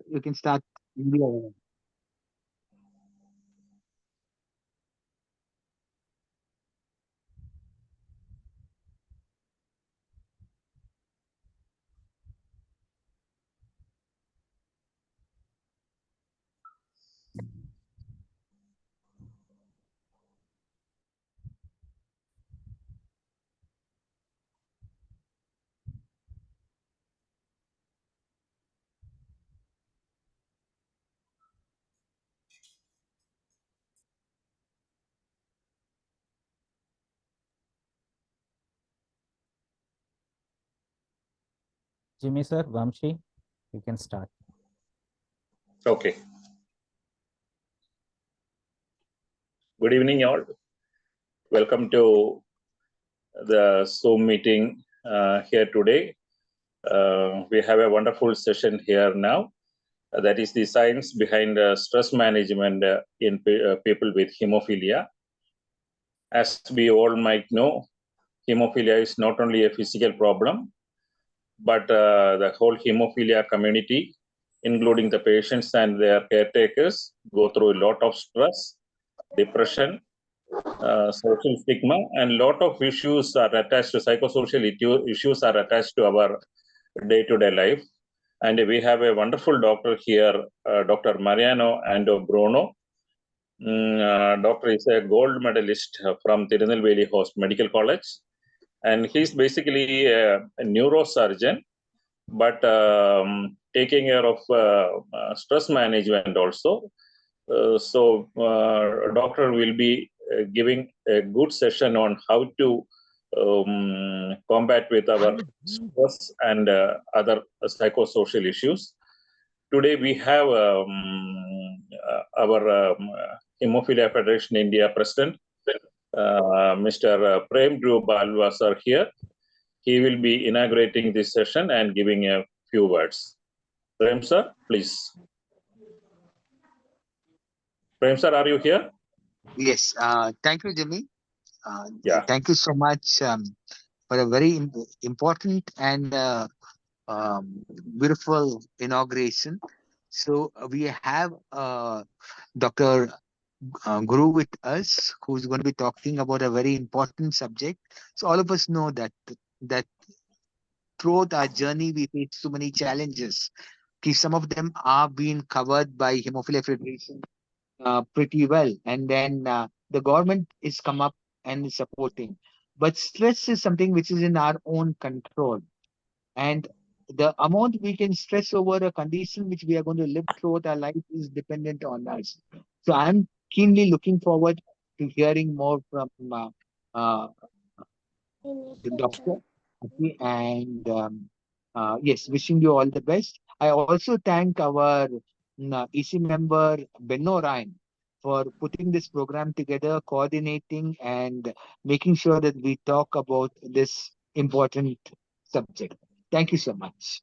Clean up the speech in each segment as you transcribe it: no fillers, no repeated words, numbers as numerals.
you can start. India. Jimmy sir, Vamshi, you can start. Okay. Good evening, all. Welcome to the Zoom meeting here today. We have a wonderful session here now. That is the science behind stress management in people with hemophilia. As we all might know, hemophilia is not only a physical problem, but the whole hemophilia community, including the patients and their caretakers, go through a lot of stress, depression, social stigma, and lot of issues are attached to psychosocial issues are attached to our day-to-day life. And we have a wonderful doctor here, Dr. Mariano Ando Bruno. Doctor is a gold medalist from Tirunelveli Medical College, and he's basically a neurosurgeon, but taking care of stress management also. So doctor will be giving a good session on how to combat with our stress and other psychosocial issues. Today we have our Hemophilia Federation India President, Mr. Prem Dhruv Balwa sir here. He will be inaugurating this session and giving a few words. Prem sir, please. Prem sir, are you here? Yes. Thank you, Jimmy. Yeah. Thank you so much for a very important and beautiful inauguration. So we have Dr. Guru with us, who's going to be talking about a very important subject. So all of us know that throughout our journey we face so many challenges. Okay, some of them are being covered by Hemophilia Federation pretty well, and then the government is come up and is supporting. But stress is something which is in our own control, and the amount we can stress over a condition which we are going to live throughout our life is dependent on us. So I'm keenly looking forward to hearing more from uh, the doctor. Okay, and yes, wishing you all the best. I also thank our EC member Benno Ryan for putting this program together, coordinating, and making sure that we talk about this important subject. Thank you so much.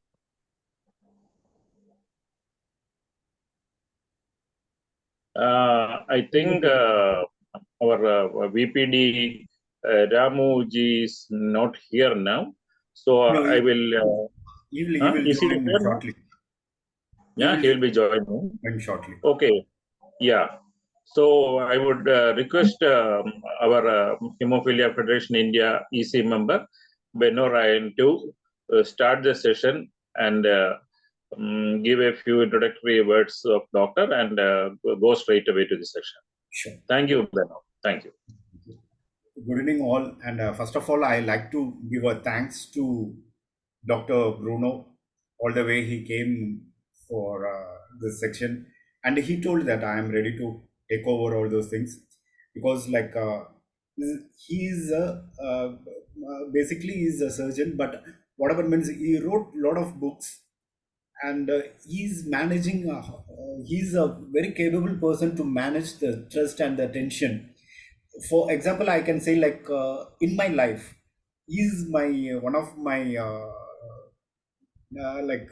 I think our VPD Ramu ji is not here now, so No, I will. he will Is he join there now? shortly. Yeah, he will be joining. Shortly. Okay. Yeah. So I would request our Hemophilia Federation India EC member Benno Ryan to start the session and give a few introductory words of doctor and go straight away to the session. Sure. Thank you, Benno. Thank you. Good evening, all. And first of all, I like to give a thanks to Dr. Bruno, all the way he came for this section, and he told that I am ready to take over all those things because, like, he's basically he's a surgeon, but whatever means he wrote a lot of books, and he's managing. He's a very capable person to manage the trust and the tension. For example, I can say, like, in my life, he's my one of my like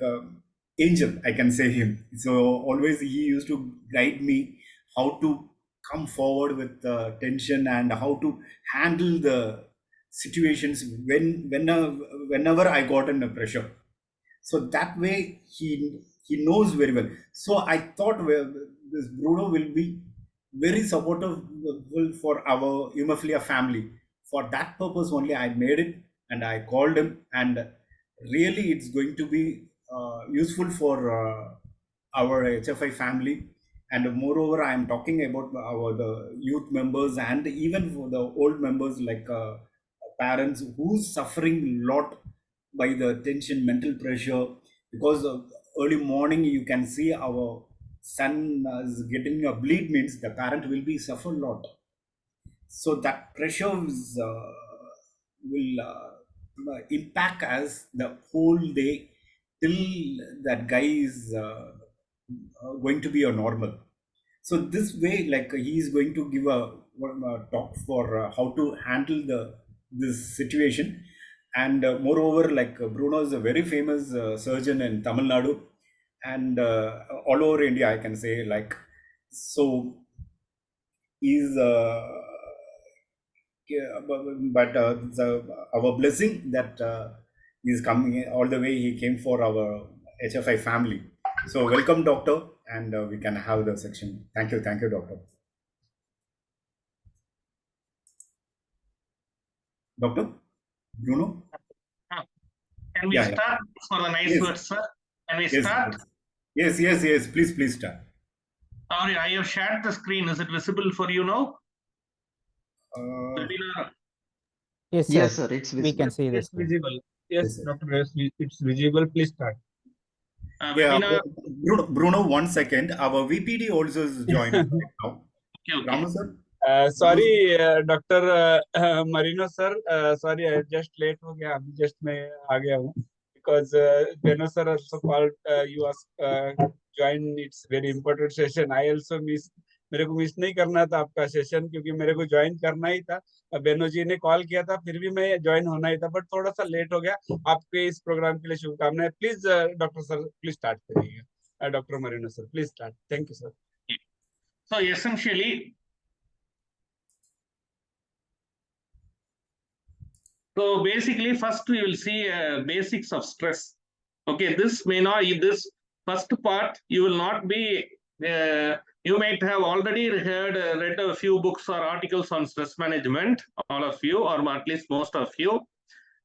angel, I can say him. So always he used to guide me how to come forward with tension and how to handle the situations whenever I got under pressure. So that way He knows very well. So I thought, well, this Bruno will be very supportive for our Hemophilia family. For that purpose only, I made it and I called him. And really, it's going to be useful for our HFI family. And moreover, I am talking about the youth members and even for the old members like parents who's suffering a lot by the tension, mental pressure, because early morning you can see our son is getting a bleed means the parent will be suffer a lot. So that pressure will impact us the whole day till that guy is going to be a normal. So this way, like he is going to give a talk for how to handle this situation. And moreover, like Bruno is a very famous surgeon in Tamil Nadu and all over India, I can say. Like, so is yeah, our blessing that is coming all the way. He came for our HFI family. So welcome, doctor, and we can have the section. Thank you, doctor. Doctor Bruno. Can we start for the nice words, sir? Can we start? Yes. Please start. Sorry, I have shared the screen. Is it visible for you now? Yes, sir. It's visible. We can see this. Visible. Yes, Dr. It's visible. Please start. Yeah, Bruno, 1 second. Our VPD also is joined right now. Okay. Ramu sir. Sorry, Dr. Marino sir. Sorry, I just late हो गया. अभी just मैं आ गया हूँ because Beno sir also called you join. It's very important session. I also miss. मेरे को miss नहीं करना था आपका सेशन क्योंकि मेरे को ज्वाइन करना ही था. बेनो जी ने कॉल किया था फिर भी मैं ज्वाइन होना ही था बट थोड़ा सा लेट हो गया. आपके इस प्रोग्राम के लिए शुभकामनाएं. Please doctor sir please start करिएगा. Doctor Marino sir please start. Thank you sir. So essentially, so basically first we will see basics of stress. Okay, this may not, this first part you will not be you might have already read a few books or articles on stress management, all of you, or at least most of you,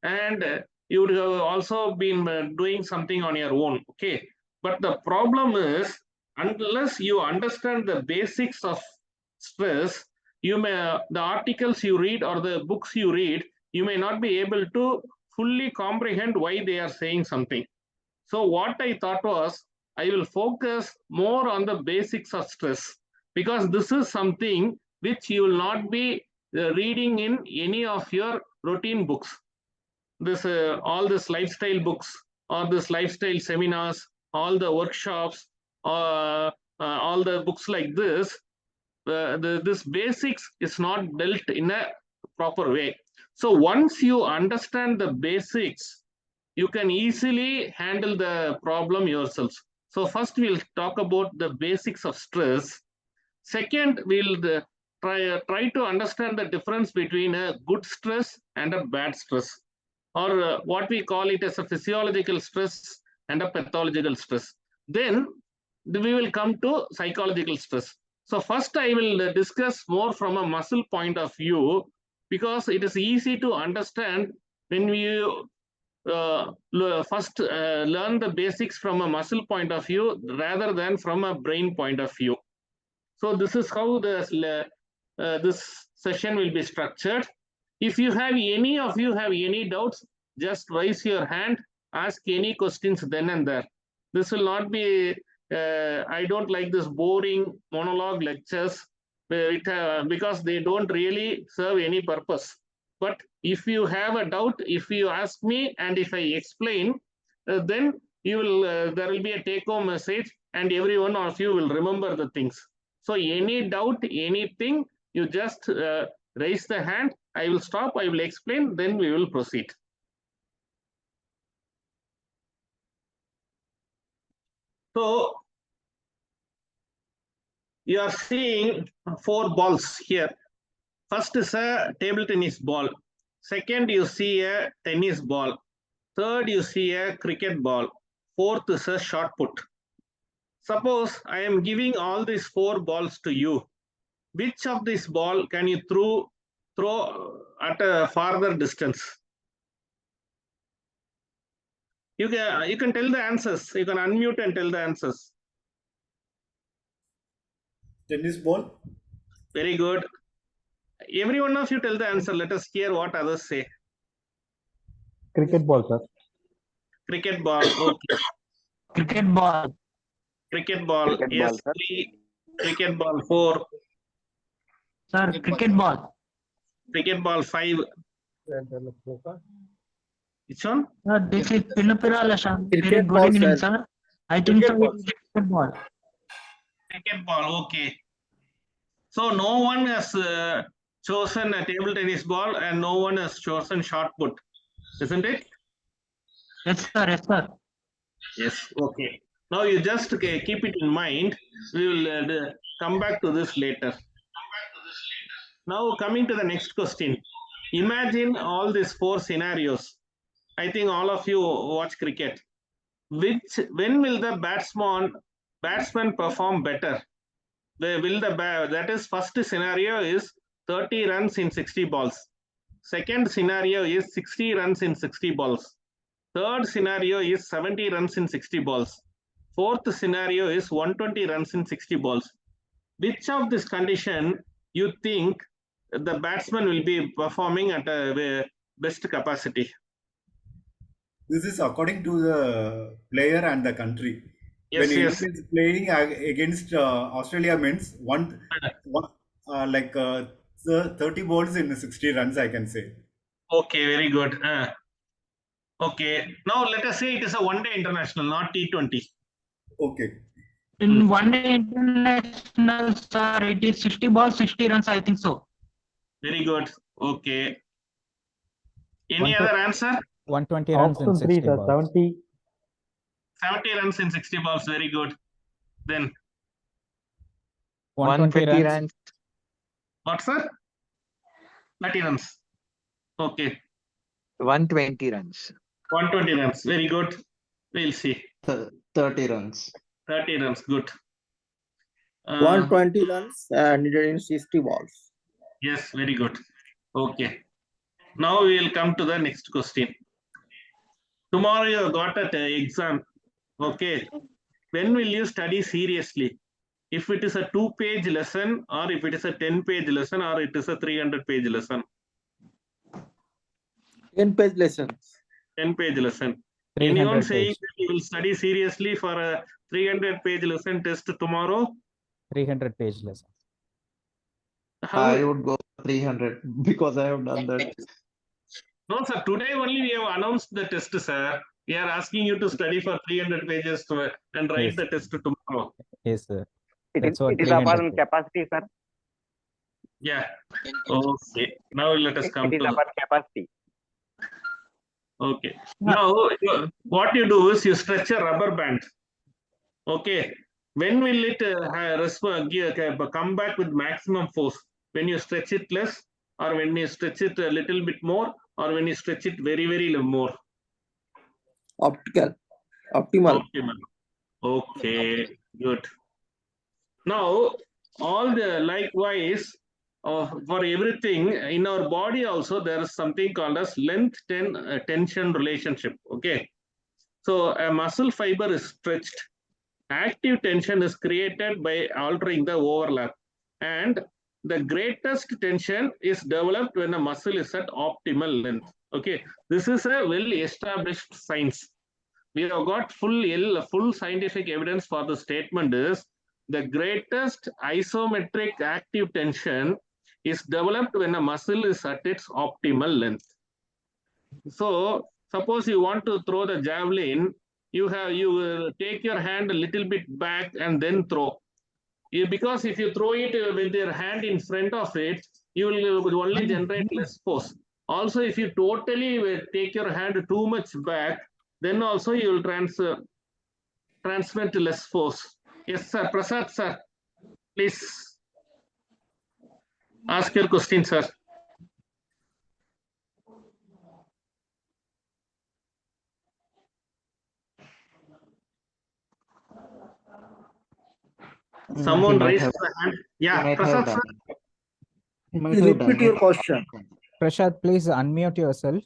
and you would have also been doing something on your own. Okay, but the problem is unless you understand the basics of stress, you may the articles you read or the books you read, you may not be able to fully comprehend why they are saying something. So what I thought was, I will focus more on the basics of stress because this is something which you will not be reading in any of your routine books. This all this lifestyle books or this lifestyle seminars, all the workshops, all the books like this, this basics is not dealt in a proper way. So once you understand the basics, you can easily handle the problem yourselves. So first we'll talk about the basics of stress. Second, we'll try to understand the difference between a good stress and a bad stress, or what we call it as a physiological stress and a pathological stress. Then we will come to psychological stress. So first I will discuss more from a muscle point of view because it is easy to understand when we first learn the basics from a muscle point of view rather than from a brain point of view. So this is how this session will be structured. If you have any of you have any doubts, just raise your hand, ask any questions then and there. This will not be, I don't like this boring monologue lectures because they don't really serve any purpose. But if you have a doubt, if you ask me and if I explain, then you will there will be a take-home message and every one of you will remember the things. So any doubt, anything, you just raise the hand. I will stop, I will explain, then we will proceed. So you are seeing 4 balls here. First is a table tennis ball. Second, you see a tennis ball. Third, you see a cricket ball. Fourth is a shot put. Suppose I am giving all these 4 balls to you. Which of this ball can you throw at a farther distance? You can tell the answers. You can unmute and tell the answers. Tennis ball. Very good. Every one of you tell the answer. Let us hear what others say. Cricket ball, sir. Cricket ball. Okay. Cricket ball. Cricket ball. Cricket Yes. ball, sir. 3. Cricket ball 4. Sir, cricket ball. Cricket ball 5. Which one? Sir, this is Pinupirala, sir. Very Cricket good ball, evening, sir. sir. I think so. Cricket It is cricket ball. Cricket ball. Okay. So no one has chosen a table tennis ball and no one has chosen shot put, isn't it? Yes, sir. Yes, sir. Yes. Okay. Now you just keep it in mind. We will come back to this later. Now coming to the next question. Imagine all these 4 scenarios. I think all of you watch cricket. When will the batsman perform better? That is, first scenario is 30 runs in 60 balls. Second scenario is 60 runs in 60 balls. Third scenario is 70 runs in 60 balls. Fourth scenario is 120 runs in 60 balls. Which of this condition you think the batsman will be performing at a best capacity? This is according to the player and the country. Yes, When yes. India is playing against Australia, means like 30 balls in 60 runs, I can say. Okay, very good. Okay, now let us say it is a one-day international, not T20. Okay. In one day international, sir, it is 60 balls, 60 runs, I think so. Very good. Okay. Any other answer? 120 runs in Option 3, 60 sir. balls. 70. 70 runs in 60 balls. Very good. Then 120 runs. runs. what, sir? 30 runs. Okay. 120 runs. 120 runs. Very good. We'll see. 30 runs. 30 runs. Good. 120 runs needed in 60 balls. Yes, very good. Okay. Now we will come to the next question. Tomorrow you got an exam. Okay. When will you study seriously? If it is a 2-page lesson, or if it is a 10-page lesson, or it is a 300-page lesson? 10-page lessons. 10-page lesson. 300 Anyone saying page. that you will study seriously for a 300-page lesson test tomorrow? 300 page lesson. I would go 300 because I have done that. No, sir. Today only we have announced the test, sir. We are asking you to study for 300 pages and write Yes. the test tomorrow. Yes, sir. It That's is, what it is 300 upon page. capacity, sir. Yeah. Okay. Now let us come It is to. upon capacity. Okay. Now what you do is you stretch a rubber band. Okay. When will it come back with maximum force? When you stretch it less, or when you stretch it a little bit more, or when you stretch it very, very more? Optimal. Optimal. Okay, good. Now, all the likewise for everything in our body also there is something called as length tension relationship. Okay, so a muscle fiber is stretched. Active tension is created by altering the overlap, and the greatest tension is developed when a muscle is at optimal length. Okay, this is a well-established science. We have got full scientific evidence for the statement is the greatest isometric active tension is developed when a muscle is at its optimal length. So suppose you want to throw the javelin, you take your hand a little bit back and then throw. Because if you throw it with your hand in front of it, you will only generate less force. Also, if you totally take your hand too much back, then also you will transmit less force. Yes, sir. Prasad, sir. Please ask your question, sir. Someone might raised have, the hand. he Yeah, might have Prasad done sir. it. He might have done Repeat your it. question. Prashad, please unmute yourself.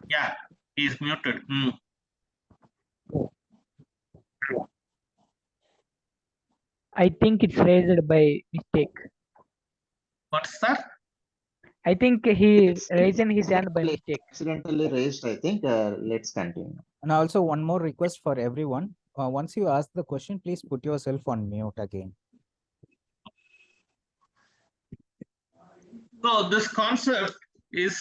Yeah, he's muted. I think it's raised by mistake. What's that? I think he It's raised his hand by mistake. accidentally raised, I think. Let's continue. And also one more request for everyone. Once you ask the question, please put yourself on mute again. So this concept is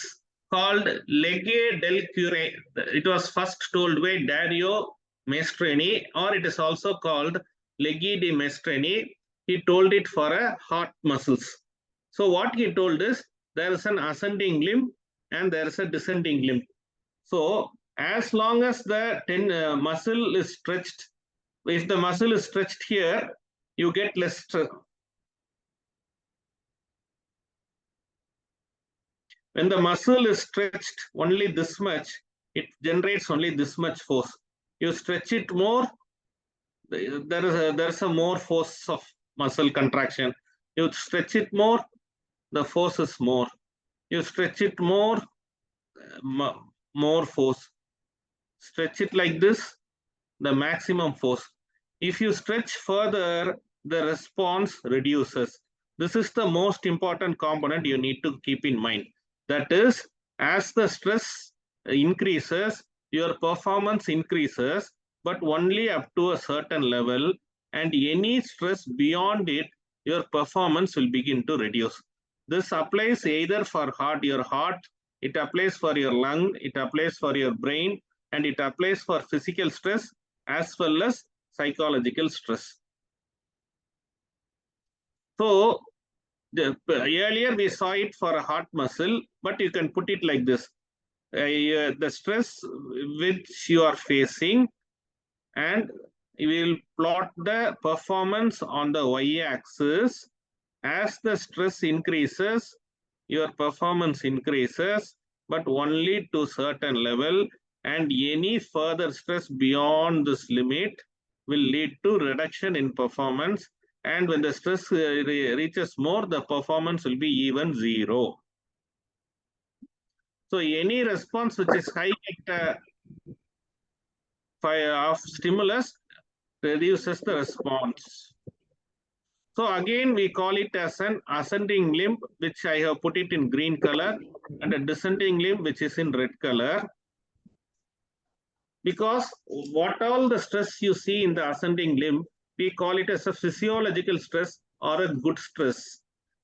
called legge del cure. It was first told by Dario Maestrini, or it is also called legge di Maestrini. He told it for a heart muscles. So what he told is there is an ascending limb and there is a descending limb. So as long as the muscle is stretched, if the muscle is stretched here, you get less stress. When the muscle is stretched only this much, it generates only this much force. You stretch it more, there is a more force of muscle contraction. You stretch it more, the force is more. You stretch it more, more force. Stretch it like this, the maximum force. If you stretch further, the response reduces. This is the most important component you need to keep in mind. That is, as the stress increases, your performance increases, but only up to a certain level, and any stress beyond it, your performance will begin to reduce. This applies either for your heart, it applies for your lung, it applies for your brain, and it applies for physical stress as well as psychological stress. So earlier we saw it for a heart muscle, but you can put it like this. The stress which you are facing, and you will plot the performance on the y-axis. As the stress increases, your performance increases, but only to certain level, and any further stress beyond this limit will lead to reduction in performance, and when the stress reaches more, the performance will be even zero. So any response which is high of stimulus reduces the response. So again, we call it as an ascending limb, which I have put it in green color, and a descending limb, which is in red color. Because what all the stress you see in the ascending limb, we call it as a physiological stress or a good stress.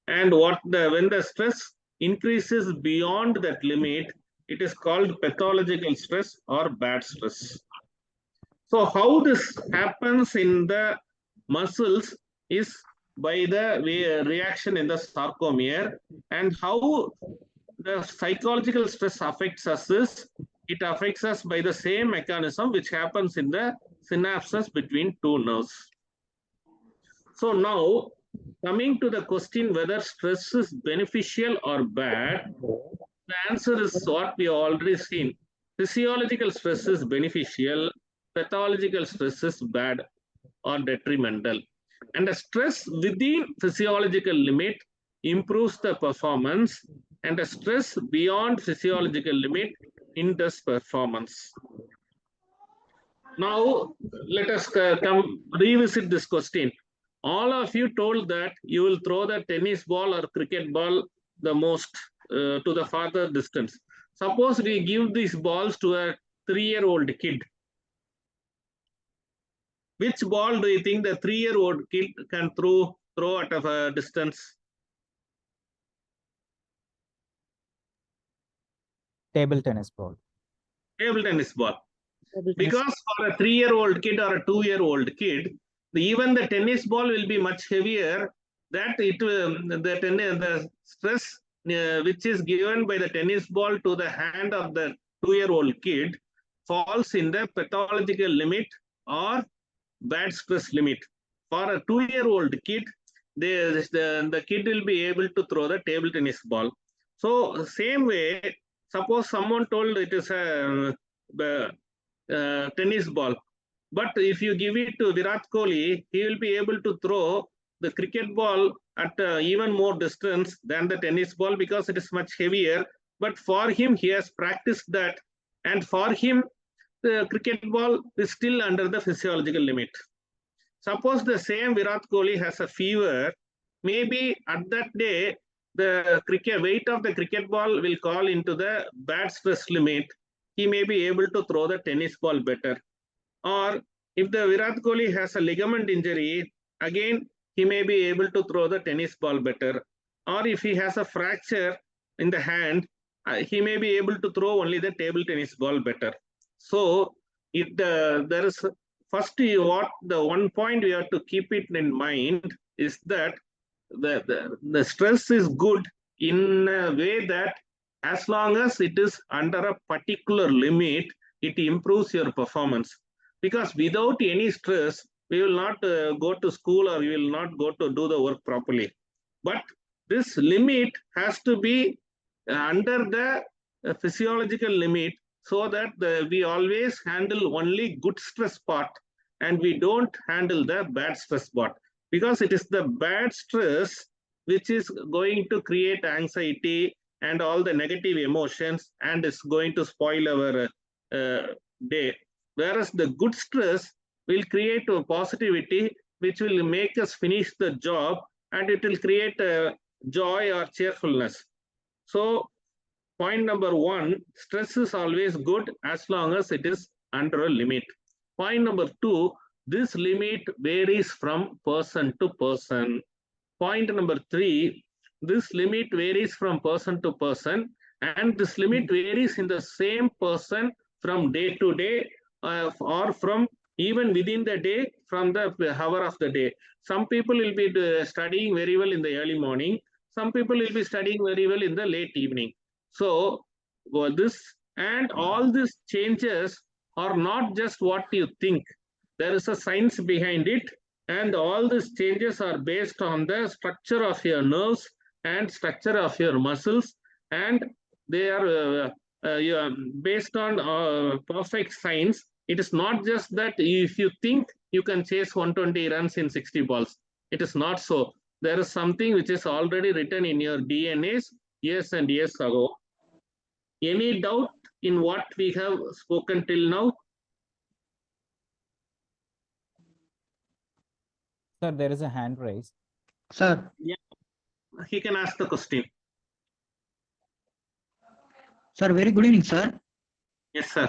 And when the stress increases beyond that limit, it is called pathological stress or bad stress. So how this happens in the muscles is by the reaction in the sarcomere, and how the psychological stress affects us is it affects us by the same mechanism which happens in the synapses between two nerves. So now coming to the question whether stress is beneficial or bad, the answer is what we have already seen. Physiological stress is beneficial, pathological stress is bad or detrimental. And the stress within physiological limit improves the performance, and the stress beyond physiological limit hinders performance. Now, let us come revisit this question. All of you told that you will throw the tennis ball or cricket ball the most to the farther distance. Suppose we give these balls to a 3-year-old kid. Which ball do you think the 3-year-old kid can throw out of a distance? Table tennis ball. Table tennis ball. Because for a 3-year-old kid or a 2-year-old kid, even the tennis ball will be much heavier. That the stress which is given by the tennis ball to the hand of the 2-year-old kid falls in the pathological limit or bad stress limit. For a 2-year-old kid, the kid will be able to throw the table tennis ball. So same way, suppose someone told it is a tennis ball. But if you give it to Virat Kohli, he will be able to throw the cricket ball at even more distance than the tennis ball because it is much heavier. But for him, he has practiced that. And for him, the cricket ball is still under the physiological limit. Suppose the same Virat Kohli has a fever, maybe at that day, the weight of the cricket ball will call into the bad stress limit. He may be able to throw the tennis ball better. Or if the Virat Kohli has a ligament injury, again, he may be able to throw the tennis ball better. Or if he has a fracture in the hand, he may be able to throw only the table tennis ball better. So there is first the one point we have to keep it in mind is that the stress is good in a way that as long as it is under a particular limit, it improves your performance. Because without any stress, we will not go to school or we will not go to do the work properly. But this limit has to be under the physiological limit so that we always handle only good stress part and we don't handle the bad stress part, because it is the bad stress which is going to create anxiety and all the negative emotions and is going to spoil our day. Whereas the good stress will create a positivity which will make us finish the job and it will create joy or cheerfulness. So point number one, stress is always good as long as it is under a limit. Point number two, this limit varies from person to person. Point number three, this limit varies from person to person, and this limit varies in the same person from day to day or from even within the day from the hour of the day. Some people will be studying very well in the early morning. Some people will be studying very well in the late evening. So this and all these changes are not just what you think. There is a science behind it, and all these changes are based on the structure of your nerves and structure of your muscles, and they are based on perfect science. It is not just that if you think you can chase 120 runs in 60 balls. It is not so. There is something which is already written in your DNAs years and years ago. Any doubt in what we have spoken till now? Sir, there is a hand raised. Sir, Yeah, he can ask the question. sir, very good evening, sir. Yes, sir.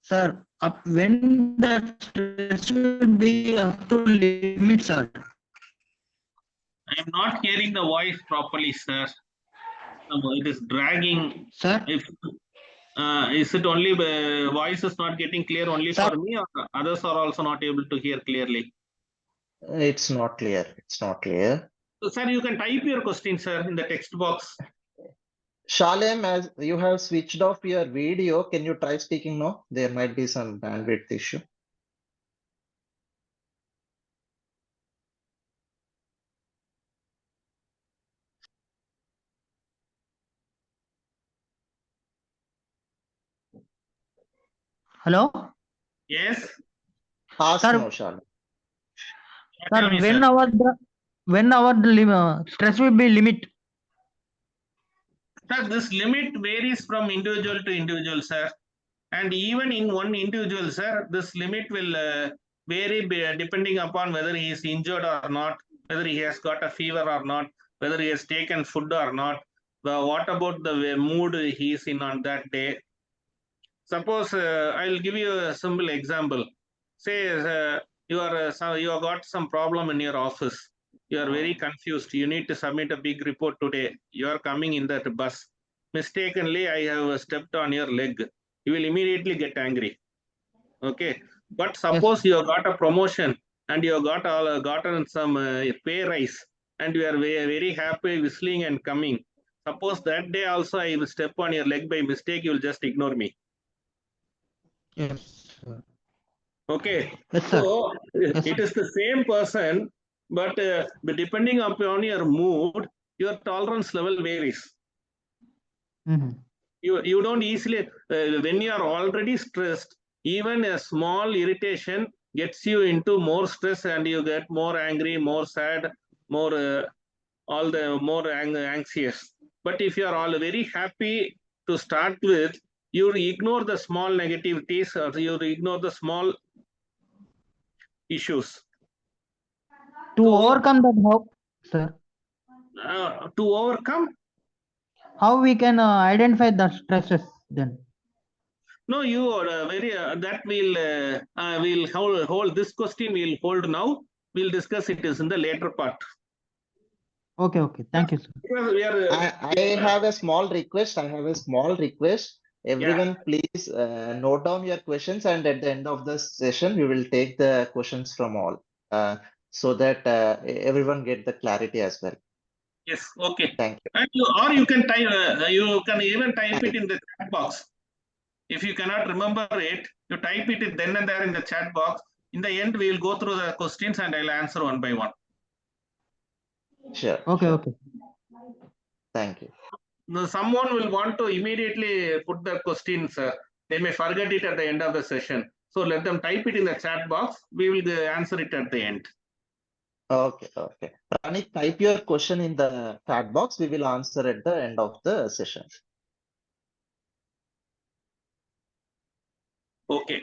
Sir, when the stress will be up to limit, sir. I am not hearing the voice properly, sir. It is dragging. Sir, If is it only voice is not getting clear only Sir. for me, or others are also not able to hear clearly? It's not clear. It's not clear. So, sir, you can type your question, sir, in the text box. Shalem, as you have switched off your video, can you try speaking now? There might be some bandwidth issue. hello? Yes. Ask Sir. now, Shalem. Sir, Tell me, when sir. our stress will be limit? Sir, this limit varies from individual to individual, sir. And even in one individual, sir, this limit will vary depending upon whether he is injured or not, whether he has got a fever or not, whether he has taken food or not. What about the mood he is in on that day? Suppose I'll give you a simple example. Say you have got some problem in your office. You are very confused. You need to submit a big report today. You are coming in that bus. Mistakenly, I have stepped on your leg. You will immediately get angry. Okay. But suppose you have got a promotion and you have gotten some pay rise and you are very, very happy, whistling and coming. Suppose that day also I will step on your leg by mistake, you will just ignore me. Yes, sir. Okay. Yes, sir. So Yes, it sir. is the same person, but depending upon your mood, your tolerance level varies. Mhm. You don't easily, when you are already stressed, even a small irritation gets you into more stress and you get more angry, more sad, more all the more anxious. But if you are all very happy to start with, you ignore the small negativities or you ignore the small issues. To overcome that, how, sir? To overcome? How we can identify the stresses then? No, you are very, that we'll hold this question, we'll hold now. We'll discuss it is in the later part. Okay, okay. Thank you, sir. Because we are, I have a small request. Everyone, please note down your questions, and at the end of the session, we will take the questions from all, so that everyone get the clarity as well. yes, okay. Thank you. And you can type, you can even type it in the chat box. If you cannot remember it, you type it then and there in the chat box. In the end, we will go through the questions and I'll answer one by one. Sure. Okay, sure. okay. Thank you. Now, someone will want to immediately put the questions. They may forget it at the end of the session. So let them type it in the chat box. We will answer it at the end. Okay, okay. Pranik, type your question in the chat box. We will answer at the end of the session. Okay.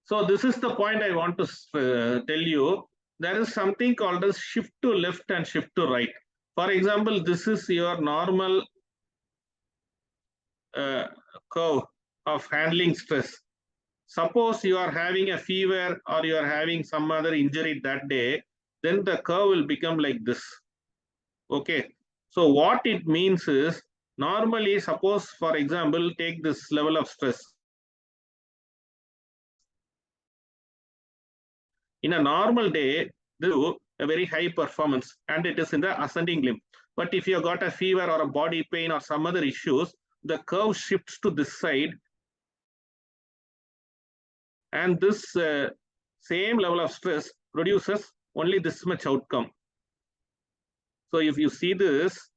So this is the point I want to tell you. There is something called as shift to left and shift to right. For example, this is your normal curve of handling stress. Suppose you are having a fever or you are having some other injury that day, then the curve will become like this. Okay. So what it means is, normally, suppose, for example, take this level of stress. In a normal day, do a very high performance and it is in the ascending limb. But if you got a fever or a body pain or some other issues, the curve shifts to this side. And this same level of stress produces only this much outcome. So if you see this,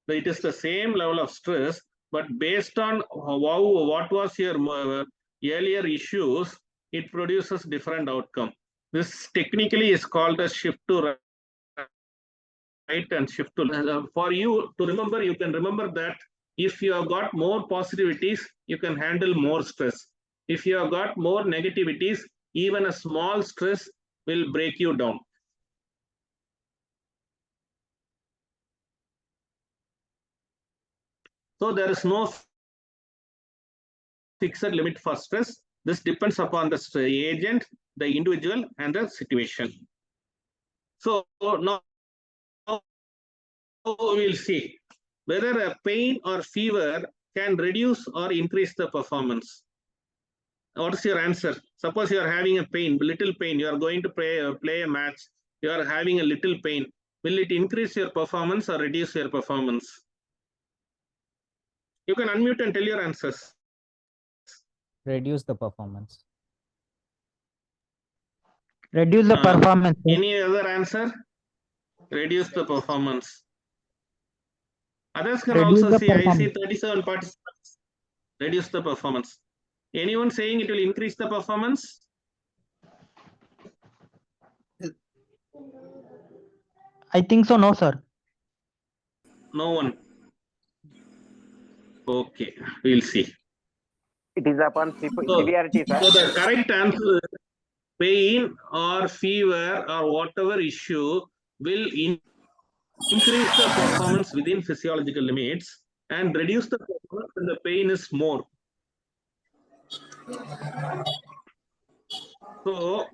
it is the same level of stress, but based on what was your earlier issues, it produces different outcome. This technically is called a shift to right and shift to for you to remember. You can remember that if you have got more positivities, you can handle more stress. If you have got more negativities, even a small stress will break you down. So there is no fixed limit for stress. This depends upon the agent, the individual, and the situation. So now we'll see whether a pain or fever can reduce or increase the performance. What is your answer? Suppose you are having a pain, little pain, you are going to play a match, you are having a little pain. Will it increase your performance or reduce your performance? You can unmute and tell your answers. Reduce the performance. Reduce the performance. Any other answer? Reduce the performance. Others can Reduce also the see, I see performance. 37 participants. Reduce the performance. Anyone saying it will increase the performance? I think so, no, sir. No one. Okay, we'll see. It is upon severity, sir. So the correct answer is pain or fever or whatever issue will increase the performance within physiological limits and reduce the performance when the pain is more. So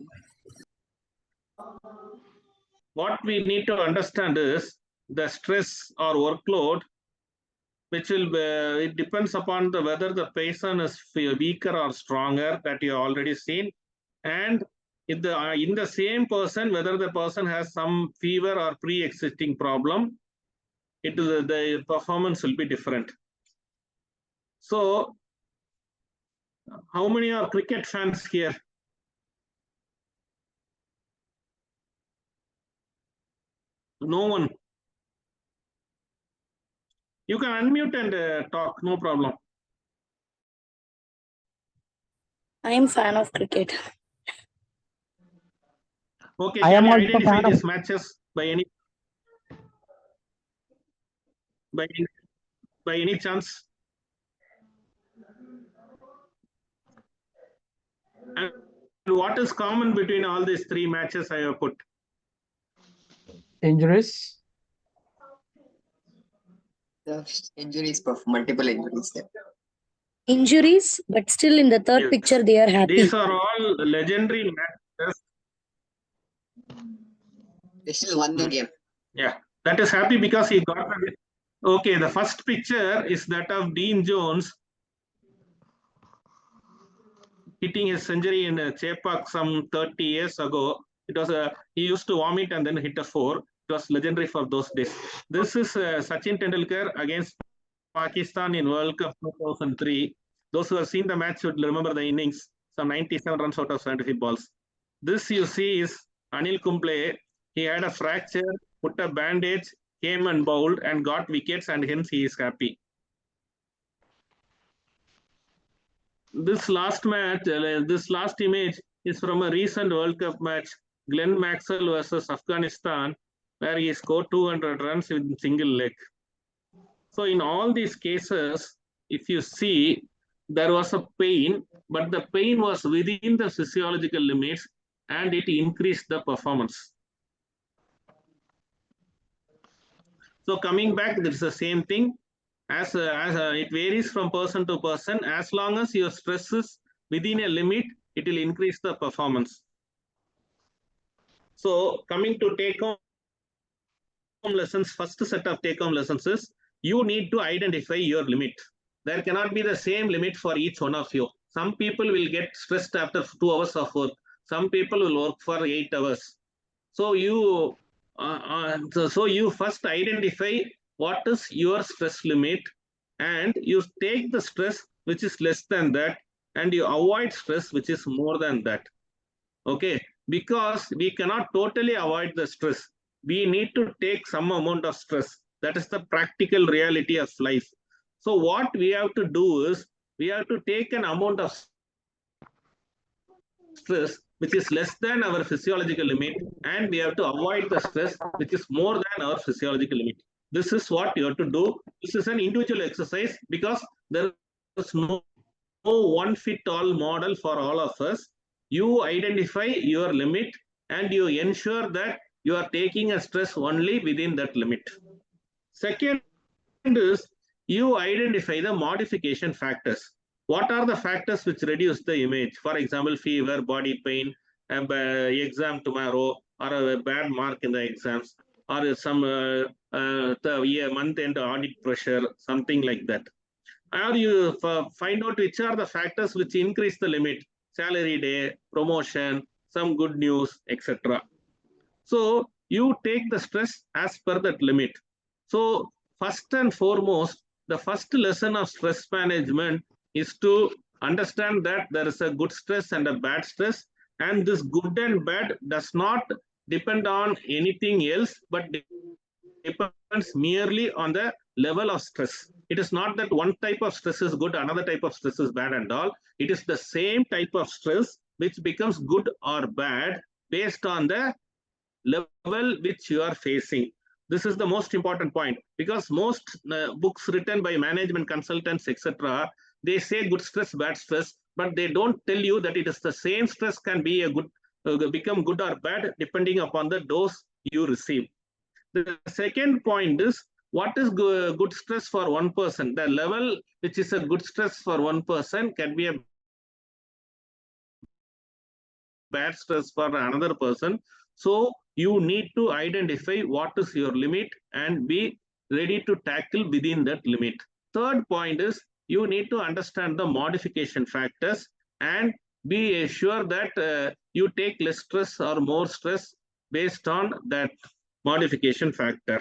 what we need to understand is the stress or workload, which will it depends upon the whether the patient is weaker or stronger, that you already seen, and if the in the same person, whether the person has some fever or pre-existing problem, the performance will be different. So how many are cricket fans here? No one. You can unmute and talk, no problem. I am fan of cricket. Okay, I can am you also identify fan of these matches by any chance? And what is common between all these three matches I have put? injuries. The injuries, multiple injuries. Injuries, but still in the third Yes. picture they are happy. These are all legendary matches. They still won the game. Yeah, that is happy because he got the. Okay, the first picture is that of Dean Jones hitting a century in Chepauk some 30 years ago. It was he used to vomit and then hit a 4. It was legendary for those days. This is Sachin Tendulkar against Pakistan in World Cup 2003. Those who have seen the match should remember the innings, some 97 runs out of 75 balls. This you see is Anil Kumble. He had a fracture, put a bandage, came and bowled and got wickets, and hence he is happy. This last match, this last image is from a recent World Cup match, Glenn Maxwell versus Afghanistan, where he scored 200 runs with single leg. So in all these cases, if you see, there was a pain, but the pain was within the physiological limits and it increased the performance. So coming back, it's the same thing. As it varies from person to person. As long as your stress is within a limit, it will increase the performance. So coming to take-home lessons, first set of take-home lessons is you need to identify your limit. There cannot be the same limit for each one of you. Some people will get stressed after 2 hours of work. Some people will work for 8 hours. So you first identify what is your stress limit, and you take the stress which is less than that, and you avoid stress which is more than that. Okay, because we cannot totally avoid the stress. We need to take some amount of stress. That is the practical reality of life. So what we have to do is we have to take an amount of stress which is less than our physiological limit, and we have to avoid the stress which is more than our physiological limit. This is what you have to do. This is an individual exercise because there is no one fit all model for all of us. You identify your limit and you ensure that you are taking a stress only within that limit. Second is you identify the modification factors. What are the factors which reduce the image? For example, fever, body pain, exam tomorrow, or a bad mark in the exams, or some month-end audit pressure, something like that. Or you find out which are the factors which increase the limit, salary day, promotion, some good news, etc. So you take the stress as per that limit. So first and foremost, the first lesson of stress management is to understand that there is a good stress and a bad stress, and this good and bad does not depend on anything else, but depends merely on the level of stress. It is not that one type of stress is good, another type of stress is bad and all. It is the same type of stress which becomes good or bad based on the level which you are facing. This is the most important point, because most books written by management consultants, etc., they say good stress, bad stress, but they don't tell you that it is the same stress can be a good, become good or bad depending upon the dose you receive. The second point is what is good stress for one person. The level which is a good stress for one person can be a bad stress for another person. So you need to identify what is your limit and be ready to tackle within that limit. Third point is you need to understand the modification factors and be sure that you take less stress or more stress based on that modification factor.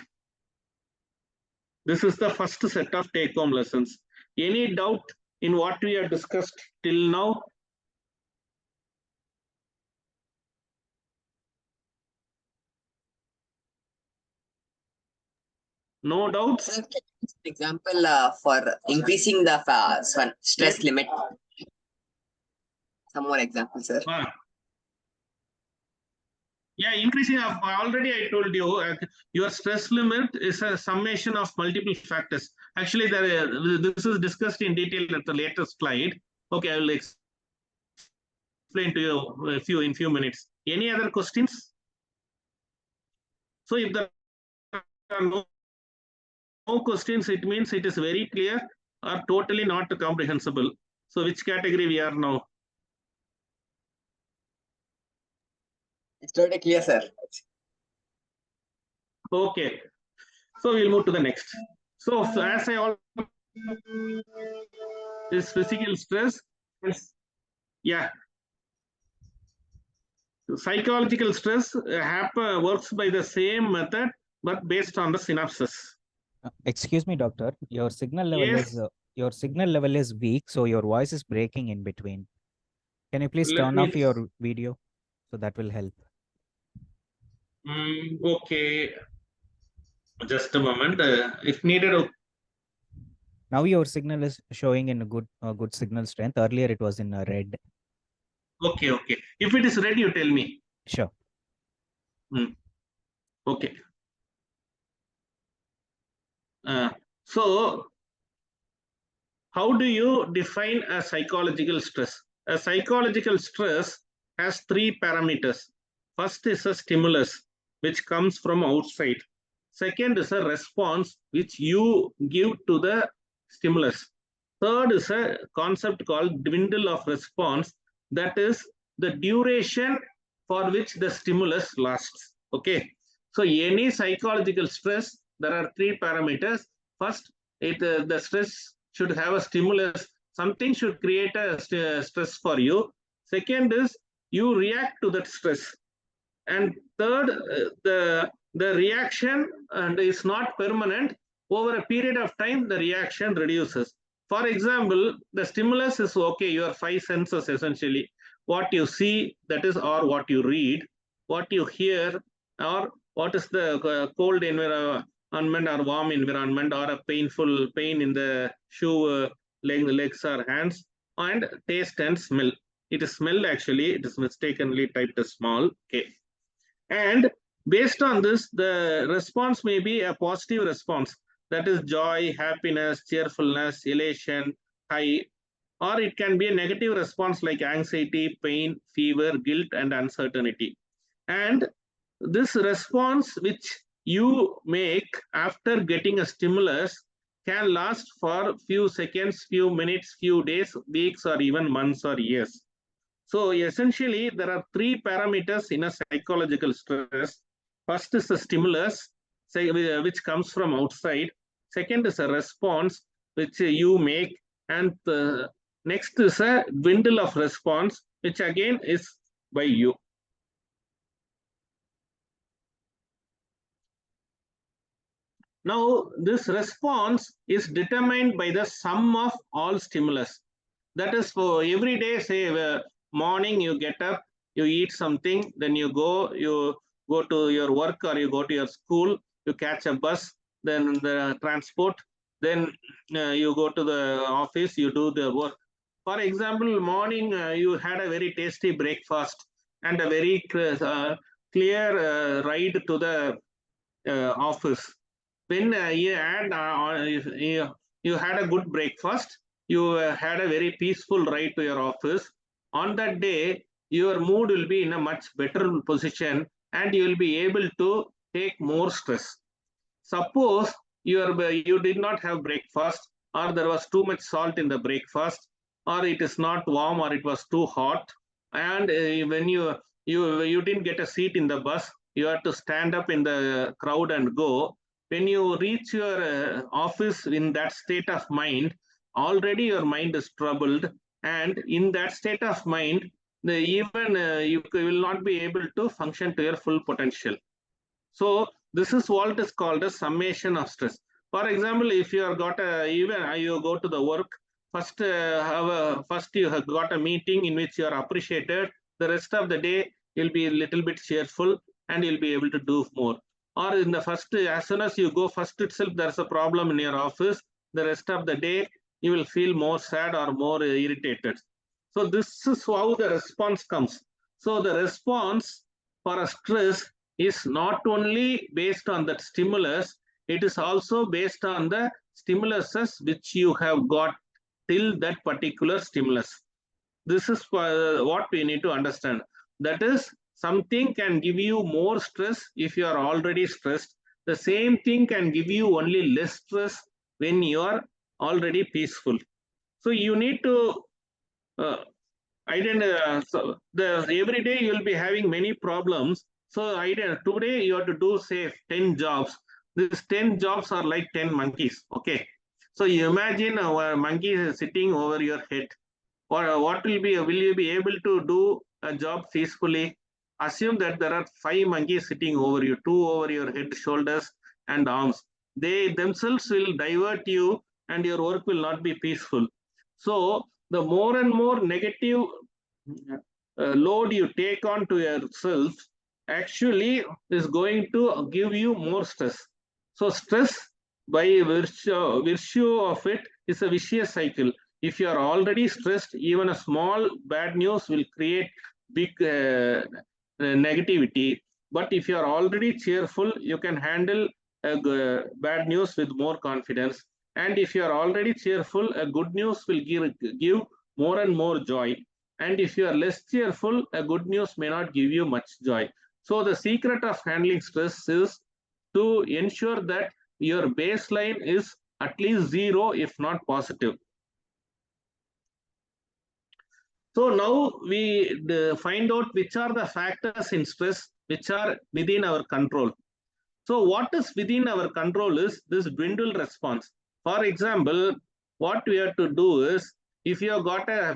This is the first set of take-home lessons. Any doubt in what we have discussed till now? No doubts? Sir, example for increasing the stress limit. Some more examples, sir. Yeah, increasing of already I told you your stress limit is a summation of multiple factors. Actually, this is discussed in detail at the later slide. Okay, I will explain to you in few minutes. Any other questions? So if there are no questions, it means it is very clear or totally not comprehensible. So which category we are now? It's totally clear, sir. Okay, so we'll move to the next. So as I already is physical stress, yeah. Psychological stress works by the same method, but based on the synapses. Excuse me, doctor. Your signal level is weak, so your voice is breaking in between. Can you please turn off your video? So that will help. Okay. Just a moment. If needed. Now your signal is showing in a good signal strength. Earlier it was in red. Okay. If it is red, you tell me. Sure. Okay. So, how do you define a psychological stress? A psychological stress has three parameters. First is a stimulus, which comes from outside. Second is a response, which you give to the stimulus. Third is a concept called dwindle of response, that is the duration for which the stimulus lasts. Okay. So any psychological stress, there are three parameters. First, the stress should have a stimulus. Something should create a stress for you. Second is you react to that stress. And third, the reaction and is not permanent. Over a period of time, the reaction reduces. For example, the stimulus is okay, your five senses essentially. What you see, that is, or what you read, what you hear, or what is the cold environment or warm environment, or a pain in the shoe, legs or hands, and taste and smell. It is smell actually, it is mistakenly typed as small. Okay. And based on this, the response may be a positive response, that is joy, happiness, cheerfulness, elation, high, or it can be a negative response like anxiety, pain, fever, guilt, and uncertainty. And this response which you make after getting a stimulus can last for few seconds, few minutes, few days, weeks, or even months or years. So essentially, there are three parameters in a psychological stress. First is the stimulus, which comes from outside. Second is a response which you make, and next is a dwindle of response, which again is by you. Now, this response is determined by the sum of all stimulus. That is, for every day, say morning you get up, you eat something, then you go to your work or you go to your school, you catch a bus, then the transport, then you go to the office, you do the work. For example, morning you had a very tasty breakfast and a very clear ride to the office. When you had a good breakfast, you had a very peaceful ride to your office. On that day, your mood will be in a much better position and you will be able to take more stress. Suppose you did not have breakfast, or there was too much salt in the breakfast, or it is not warm, or it was too hot, and when you didn't get a seat in the bus, you have to stand up in the crowd and go. When you reach your office in that state of mind, already your mind is troubled, and in that state of mind, you will not be able to function to your full potential. So this is what is called a summation of stress. For example, if you have got you go to the work, first you have got a meeting in which you are appreciated. The rest of the day you'll be a little bit cheerful and you'll be able to do more. Or in the first, as soon as you go first itself, there's a problem in your office. The rest of the day you will feel more sad or more irritated. So this is how the response comes. So the response for a stress is not only based on that stimulus, it is also based on the stimuluses which you have got till that particular stimulus. This is what we need to understand. That is, something can give you more stress if you are already stressed. The same thing can give you only less stress when you are already peaceful. So you need to so every day you will be having many problems. So today you have to do say 10 jobs. These 10 jobs are like 10 monkeys. Okay. So you imagine a monkey is sitting over your head. Or what will you be able to do a job peacefully? Assume that there are 5 monkeys sitting over you, 2 over your head, shoulders, and arms. They themselves will divert you, and your work will not be peaceful. So the more and more negative load you take on to yourself actually is going to give you more stress. So stress by virtue of it is a vicious cycle. If you are already stressed, even a small bad news will create big negativity. But if you are already cheerful, you can handle bad news with more confidence. And if you are already cheerful, a good news will give more and more joy. And if you are less cheerful, a good news may not give you much joy. So the secret of handling stress is to ensure that your baseline is at least 0, if not positive. So now we find out which are the factors in stress which are within our control. So what is within our control is this dwindle response. For example, what we have to do is, if you have got a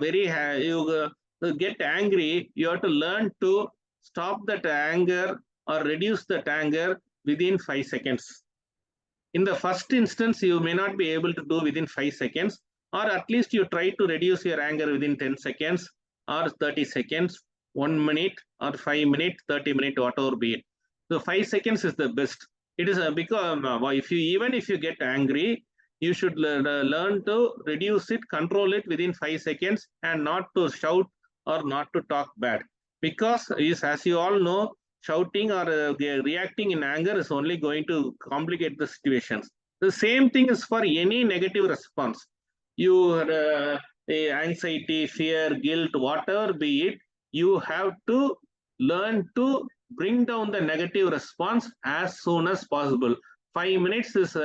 you get angry, you have to learn to stop that anger or reduce that anger within 5 seconds. In the first instance, you may not be able to do within 5 seconds, or at least you try to reduce your anger within 10 seconds or 30 seconds, 1 minute or 5 minutes, 30 minutes, whatever be it. So 5 seconds is the best. It is because if you get angry, you should learn to reduce it, control it within 5 seconds, and not to shout or not to talk bad. Because as you all know, shouting or reacting in anger is only going to complicate the situations. The same thing is for any negative response. Anxiety, fear, guilt, whatever be it, you have to learn to bring down the negative response as soon as possible. 5 minutes is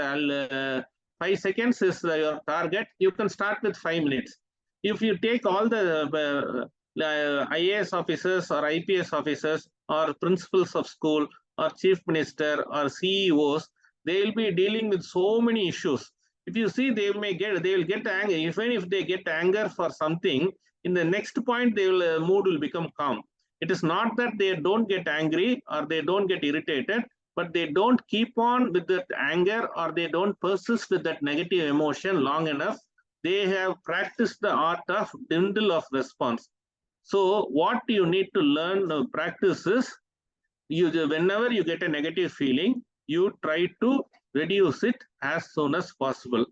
5 seconds is your target. You can start with 5 minutes. If you take all the IAS officers or IPS officers or principals of school or chief minister or CEOs, they will be dealing with so many issues. If you see, they will get angry. Even if they get anger for something, in the next point, mood will become calm. It is not that they don't get angry or they don't get irritated, but they don't keep on with that anger or they don't persist with that negative emotion long enough. They have practiced the art of dwindle of response. So what you need to learn practice is, whenever you get a negative feeling, you try to reduce it as soon as possible.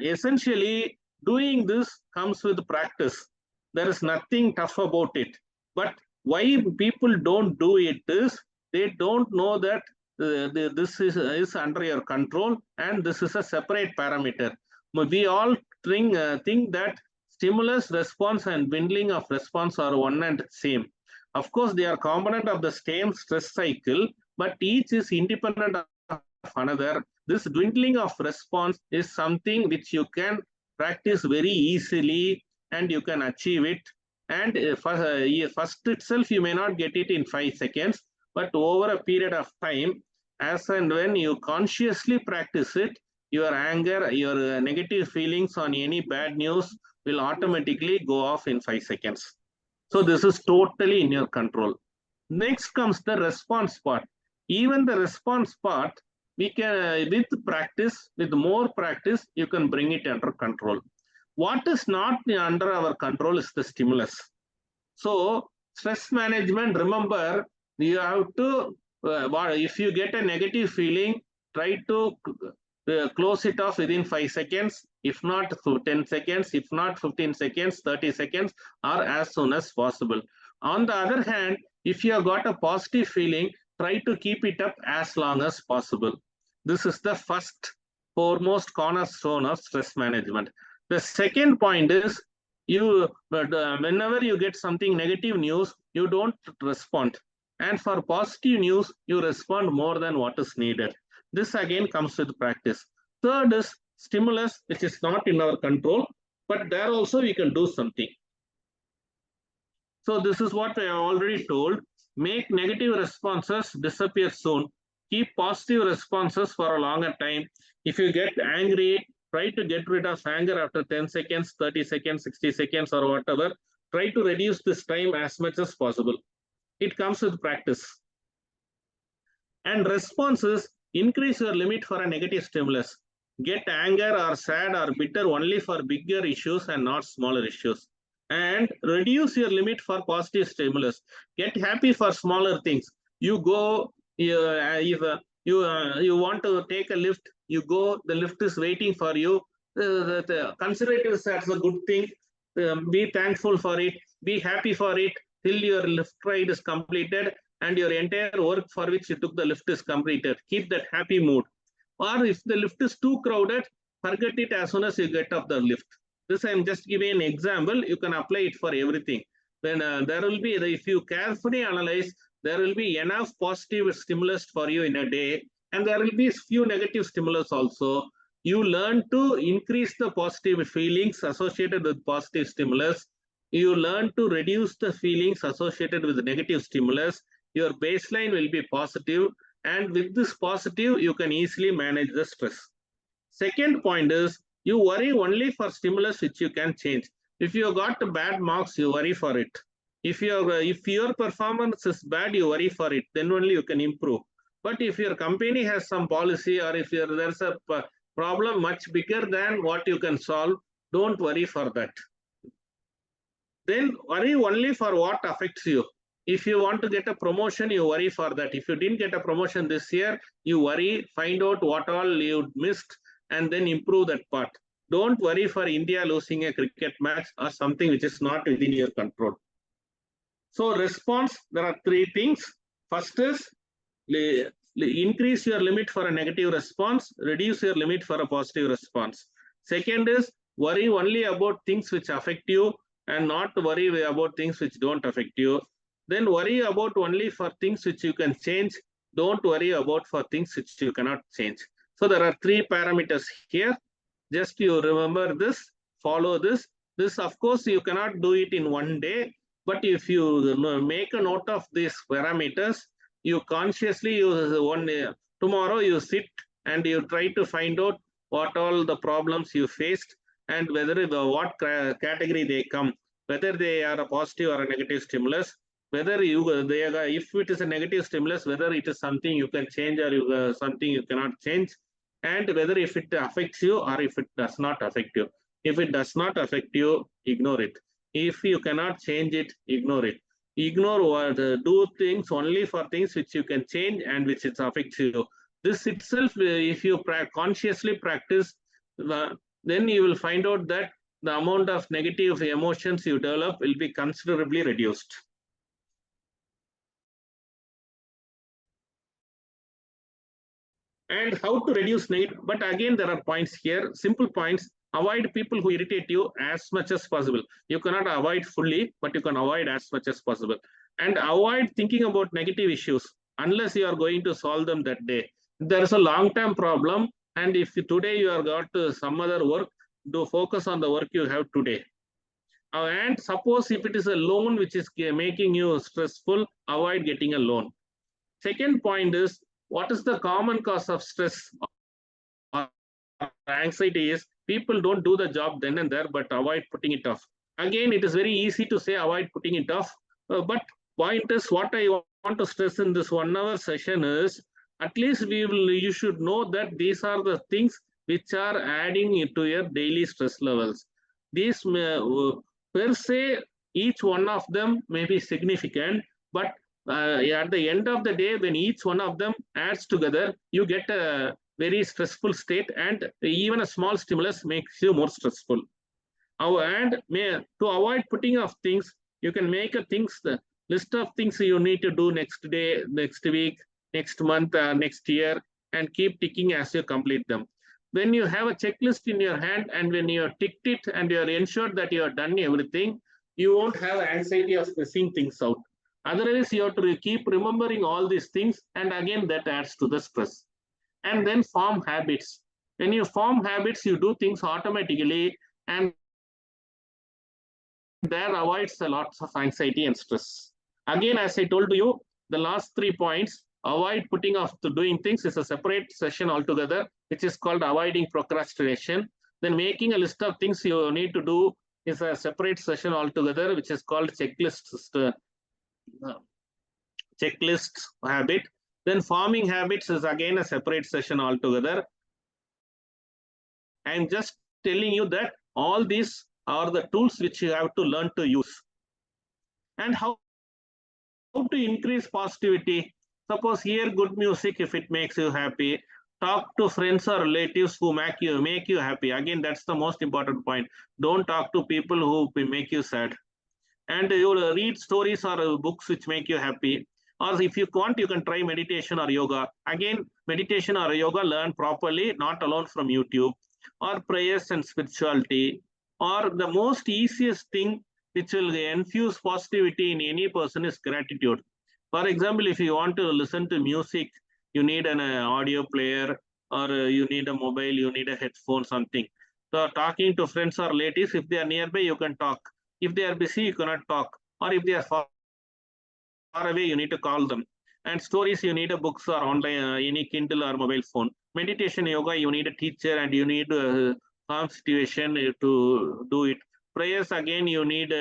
Essentially, doing this comes with practice. There is nothing tough about it. But why people don't do it is they don't know that this is under your control and this is a separate parameter. We all think that stimulus response and dwindling of response are one and same. Of course, they are component of the same stress cycle, but each is independent of another. This dwindling of response is something which you can practice very easily and you can achieve it. And first itself, you may not get it in 5 seconds, but over a period of time, as and when you consciously practice it, your anger, your negative feelings on any bad news will automatically go off in 5 seconds. So this is totally in your control. Next comes the response part. Even the response part, we can, with practice, with more practice, you can bring it under control. What is not under our control is the stimulus. So stress management, remember, you have to, if you get a negative feeling, try to close it off within 5 seconds, if not 10 seconds, if not 15 seconds, 30 seconds, or as soon as possible. On the other hand, if you have got a positive feeling, try to keep it up as long as possible. This is the first foremost cornerstone of stress management. The second point is, whenever you get something negative news, you don't respond. And for positive news, you respond more than what is needed. This again comes with practice. Third is stimulus, which is not in our control, but there also we can do something. So this is what I have already told. Make negative responses disappear soon. Keep positive responses for a longer time. If you get angry, try to get rid of anger after 10 seconds, 30 seconds, 60 seconds, or whatever. Try to reduce this time as much as possible. It comes with practice. And responses, increase your limit for a negative stimulus. Get anger or sad or bitter only for bigger issues and not smaller issues. And reduce your limit for positive stimulus. Get happy for smaller things. You go, if you want to take a lift, you go, the lift is waiting for you. Consider it as a good thing. Be thankful for it. Be happy for it till your lift ride is completed and your entire work for which you took the lift is completed. Keep that happy mood. Or if the lift is too crowded, forget it as soon as you get off the lift. This I am just giving an example. You can apply it for everything. Then there will be, if you carefully analyze, there will be enough positive stimulus for you in a day, and there will be few negative stimulus also. You learn to increase the positive feelings associated with positive stimulus. You learn to reduce the feelings associated with negative stimulus. Your baseline will be positive, and with this positive, you can easily manage the stress. Second point is, you worry only for stimulus which you can change. If you got bad marks, you worry for it. If your performance is bad, you worry for it. Then only you can improve. But if your company has some policy, or if there's a problem much bigger than what you can solve, don't worry for that. Then worry only for what affects you. If you want to get a promotion, you worry for that. If you didn't get a promotion this year, you worry, find out what all you missed, and then improve that part. Don't worry for India losing a cricket match or something which is not within your control. So response, there are three things. First is increase your limit for a negative response, reduce your limit for a positive response. Second is worry only about things which affect you and not worry about things which don't affect you. Then worry about only for things which you can change. Don't worry about for things which you cannot change. So there are three parameters here. Just you remember this, follow this. This, of course, you cannot do it in one day, but if you make a note of these parameters, you consciously tomorrow you sit and you try to find out what all the problems you faced and whether what category they come, whether they are a positive or a negative stimulus, whether if it is a negative stimulus, whether it is something you can change or something you cannot change, and whether if it affects you or if it does not affect you. If it does not affect you, ignore it. If you cannot change it, ignore it. Ignore what do things only for things which you can change and which it affects you. This itself, if you consciously practice, then you will find out that the amount of negative emotions you develop will be considerably reduced. And how to reduce negative, but again there are points here, simple points. Avoid people who irritate you as much as possible. You cannot avoid fully, but you can avoid as much as possible. And avoid thinking about negative issues unless you are going to solve them that day. There is a long-term problem, and if today you have got some other work, do focus on the work you have today. And suppose if it is a loan which is making you stressful, avoid getting a loan. Second point is, what is the common cause of stress or anxiety is people don't do the job then and there, but avoid putting it off. Again, it is very easy to say avoid putting it off, but point is, what I want to stress in this 1 hour session is, at least you should know that these are the things which are adding into your daily stress levels. These per se, each one of them may be significant, but at the end of the day, when each one of them adds together, you get a very stressful state, and even a small stimulus makes you more stressful. And to avoid putting off things, you can make a the list of things you need to do next day, next week, next month, next year, and keep ticking as you complete them. When you have a checklist in your hand and when you have ticked it and you are ensured that you have done everything, you won't have anxiety of missing things out. Otherwise, you have to keep remembering all these things, and again, that adds to the stress. And then form habits. When you form habits, you do things automatically, and there avoids a lot of anxiety and stress. Again, as I told you, the last 3 points, avoid putting off to doing things is a separate session altogether, which is called avoiding procrastination. Then making a list of things you need to do is a separate session altogether, which is called checklist habit. Then forming habits is again a separate session altogether. I am just telling you that all these are the tools which you have to learn to use. And how to increase positivity? Suppose hear good music if it makes you happy. Talk to friends or relatives who make you happy. Again, that's the most important point. Don't talk to people who make you sad. And you'll read stories or books which make you happy. Or if you want, you can try meditation or yoga. Again, meditation or yoga learn properly, not alone from YouTube. Or prayers and spirituality. Or the most easiest thing which will infuse positivity in any person is gratitude. For example, if you want to listen to music, you need an audio player, or you need a mobile, you need a headphone, something. So talking to friends or relatives, if they are nearby, you can talk. If they are busy, you cannot talk. Or if they are far away, you need to call them. And stories, you need a books or online, any Kindle or mobile phone. Meditation, yoga, you need a teacher and you need a calm situation to do it. Prayers, again, you need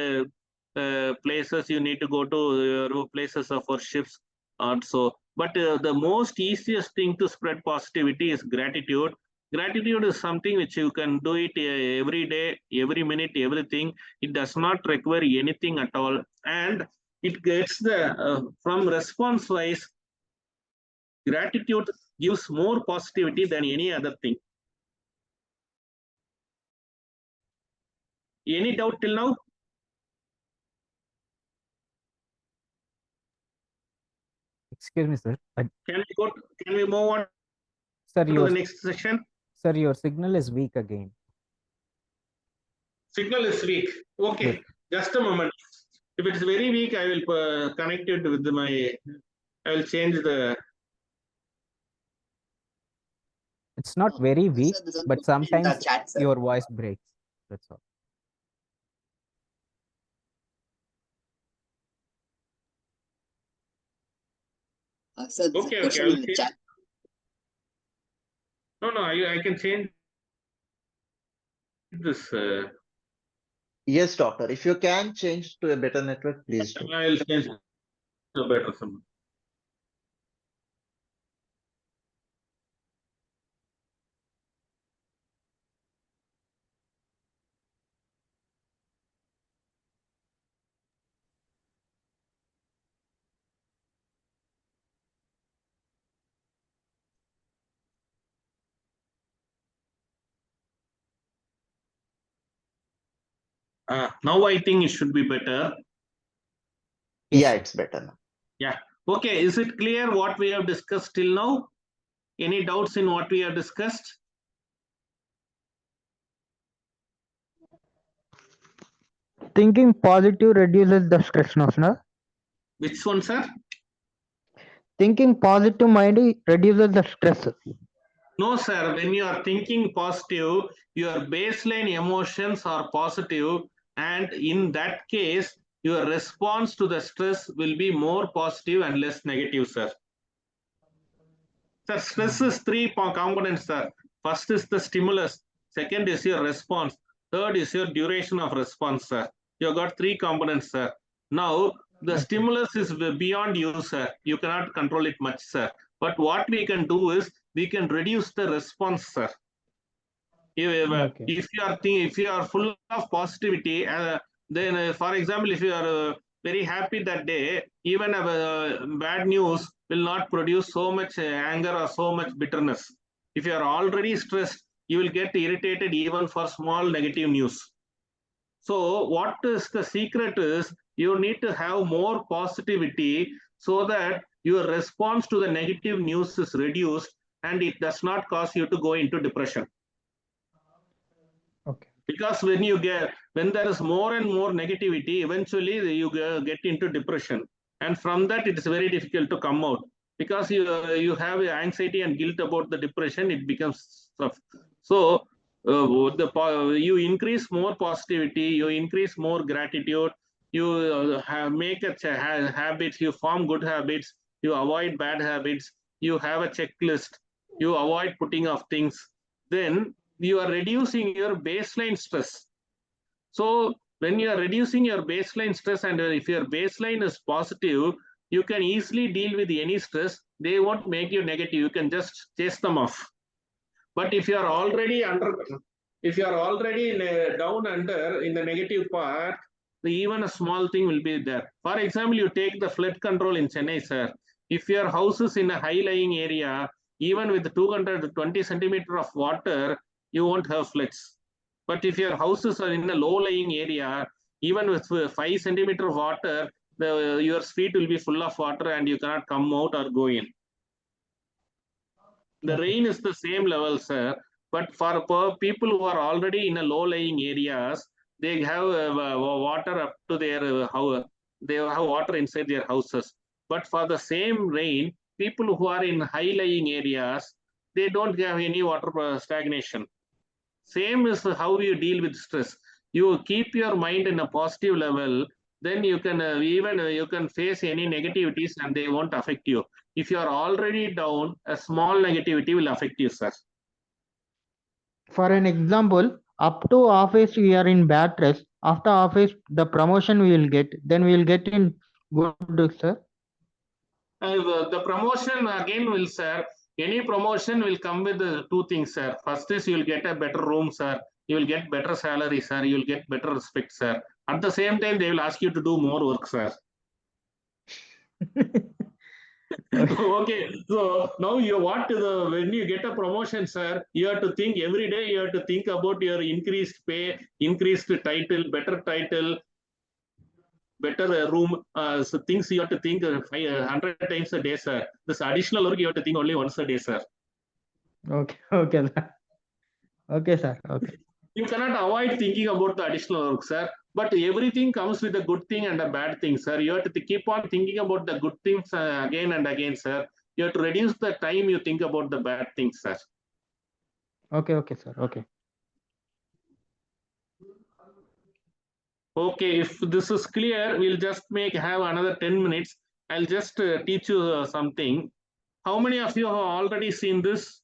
places, you need to go to places of worships also. But the most easiest thing to spread positivity is gratitude. Gratitude is something which you can do it every day, every minute, everything. It does not require anything at all. And it gets from response wise, gratitude gives more positivity than any other thing. Any doubt till now? Excuse me, sir. Can we move on Sir, to the next session? Sir, your signal is weak again. Signal is weak. Okay, yes. Just a moment. If it's very weak, I will connect it with I will change the. It's not very weak, Sir, but sometimes chat, your voice breaks. That's all. Sir, Okay, question in the chat. No, I can change this. Yes, doctor. If you can change to a better network, please do. I'll change to a better one. Now I think it should be better. Yeah, it's better now. Yeah. Okay. Is it clear what we have discussed till now? Any doubts in what we have discussed? Thinking positive reduces the stress, no, sir? Which one, sir? Thinking positive mind reduces the stress. No, sir. When you are thinking positive, your baseline emotions are positive, and in that case, your response to the stress will be more positive and less negative, sir. Sir, stress is 3 components, sir. First is the stimulus. Second is your response. Third is your duration of response, sir. You have got 3 components, sir. Now, the stimulus is beyond you, sir. You cannot control it much, sir. But what we can do is we can reduce the response, sir. If you are full of positivity, then for example, if you are very happy that day, even bad news will not produce so much anger or so much bitterness. If you are already stressed, you will get irritated even for small negative news. So what is the secret is you need to have more positivity so that your response to the negative news is reduced and it does not cause you to go into depression. Okay. Because when there is more and more negativity, eventually you get into depression, and from that it is very difficult to come out because you have anxiety and guilt about the depression. It becomes tough. So you increase more positivity, you increase more gratitude, you make habits, you form good habits, you avoid bad habits, you have a checklist, you avoid putting off things, then you are reducing your baseline stress. So when you are reducing your baseline stress, and if your baseline is positive, you can easily deal with any stress. They won't make you negative. You can just chase them off. But if you are already down under in the negative part, even a small thing will be there. For example, you take the flood control in Chennai, sir. If your house is in a high-lying area, even with 220 centimeter of water, you won't have floods. But if your houses are in a low-lying area, even with 5 centimeter of water, your street will be full of water and you cannot come out or go in. The rain is the same level, sir, but for people who are already in a low-lying areas, they have water up to their house. They have water inside their houses. But for the same rain, people who are in high-lying areas, they don't have any water stagnation. Same is how you deal with stress. You keep your mind in a positive level, then you can you can face any negativities and they won't affect you. If you are already down, a small negativity will affect you, sir. For an example, up to office we are in bad stress. After office, the promotion we will get, then we will get in good, sir. The promotion again will, sir. Any promotion will come with two things, sir. First is you will get a better room, sir. You will get better salary, sir. You will get better respect, sir. At the same time, they will ask you to do more work, sir. Okay, so now when you get a promotion, sir, you have to think every day. You have to think about your increased pay, increased title, better room. So things you have to think 100 times a day, sir. This additional work you have to think only once a day, sir. Okay, okay, okay, sir. Okay. You cannot avoid thinking about the additional work, sir. But everything comes with a good thing and a bad thing, sir. You have to keep on thinking about the good things again and again, sir. You have to reduce the time you think about the bad things, sir. Okay, okay, sir. Okay. Okay, if this is clear, we'll just have another 10 minutes. I'll just teach you something. How many of you have already seen this?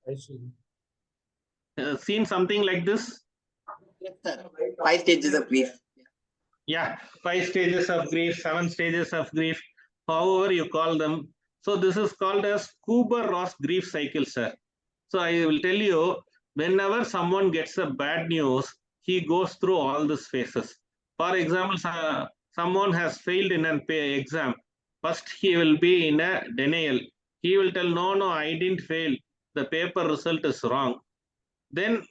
I see. Seen something like this? Yes, sir. 5 stages of grief. Yeah, 5 stages of grief, 7 stages of grief, however you call them. So this is called as Kubler-Ross grief cycle, sir. So I will tell you, whenever someone gets a bad news, he goes through all these phases. For example, someone has failed in an exam. First, he will be in a denial. He will tell, no, I didn't fail. The paper result is wrong. Then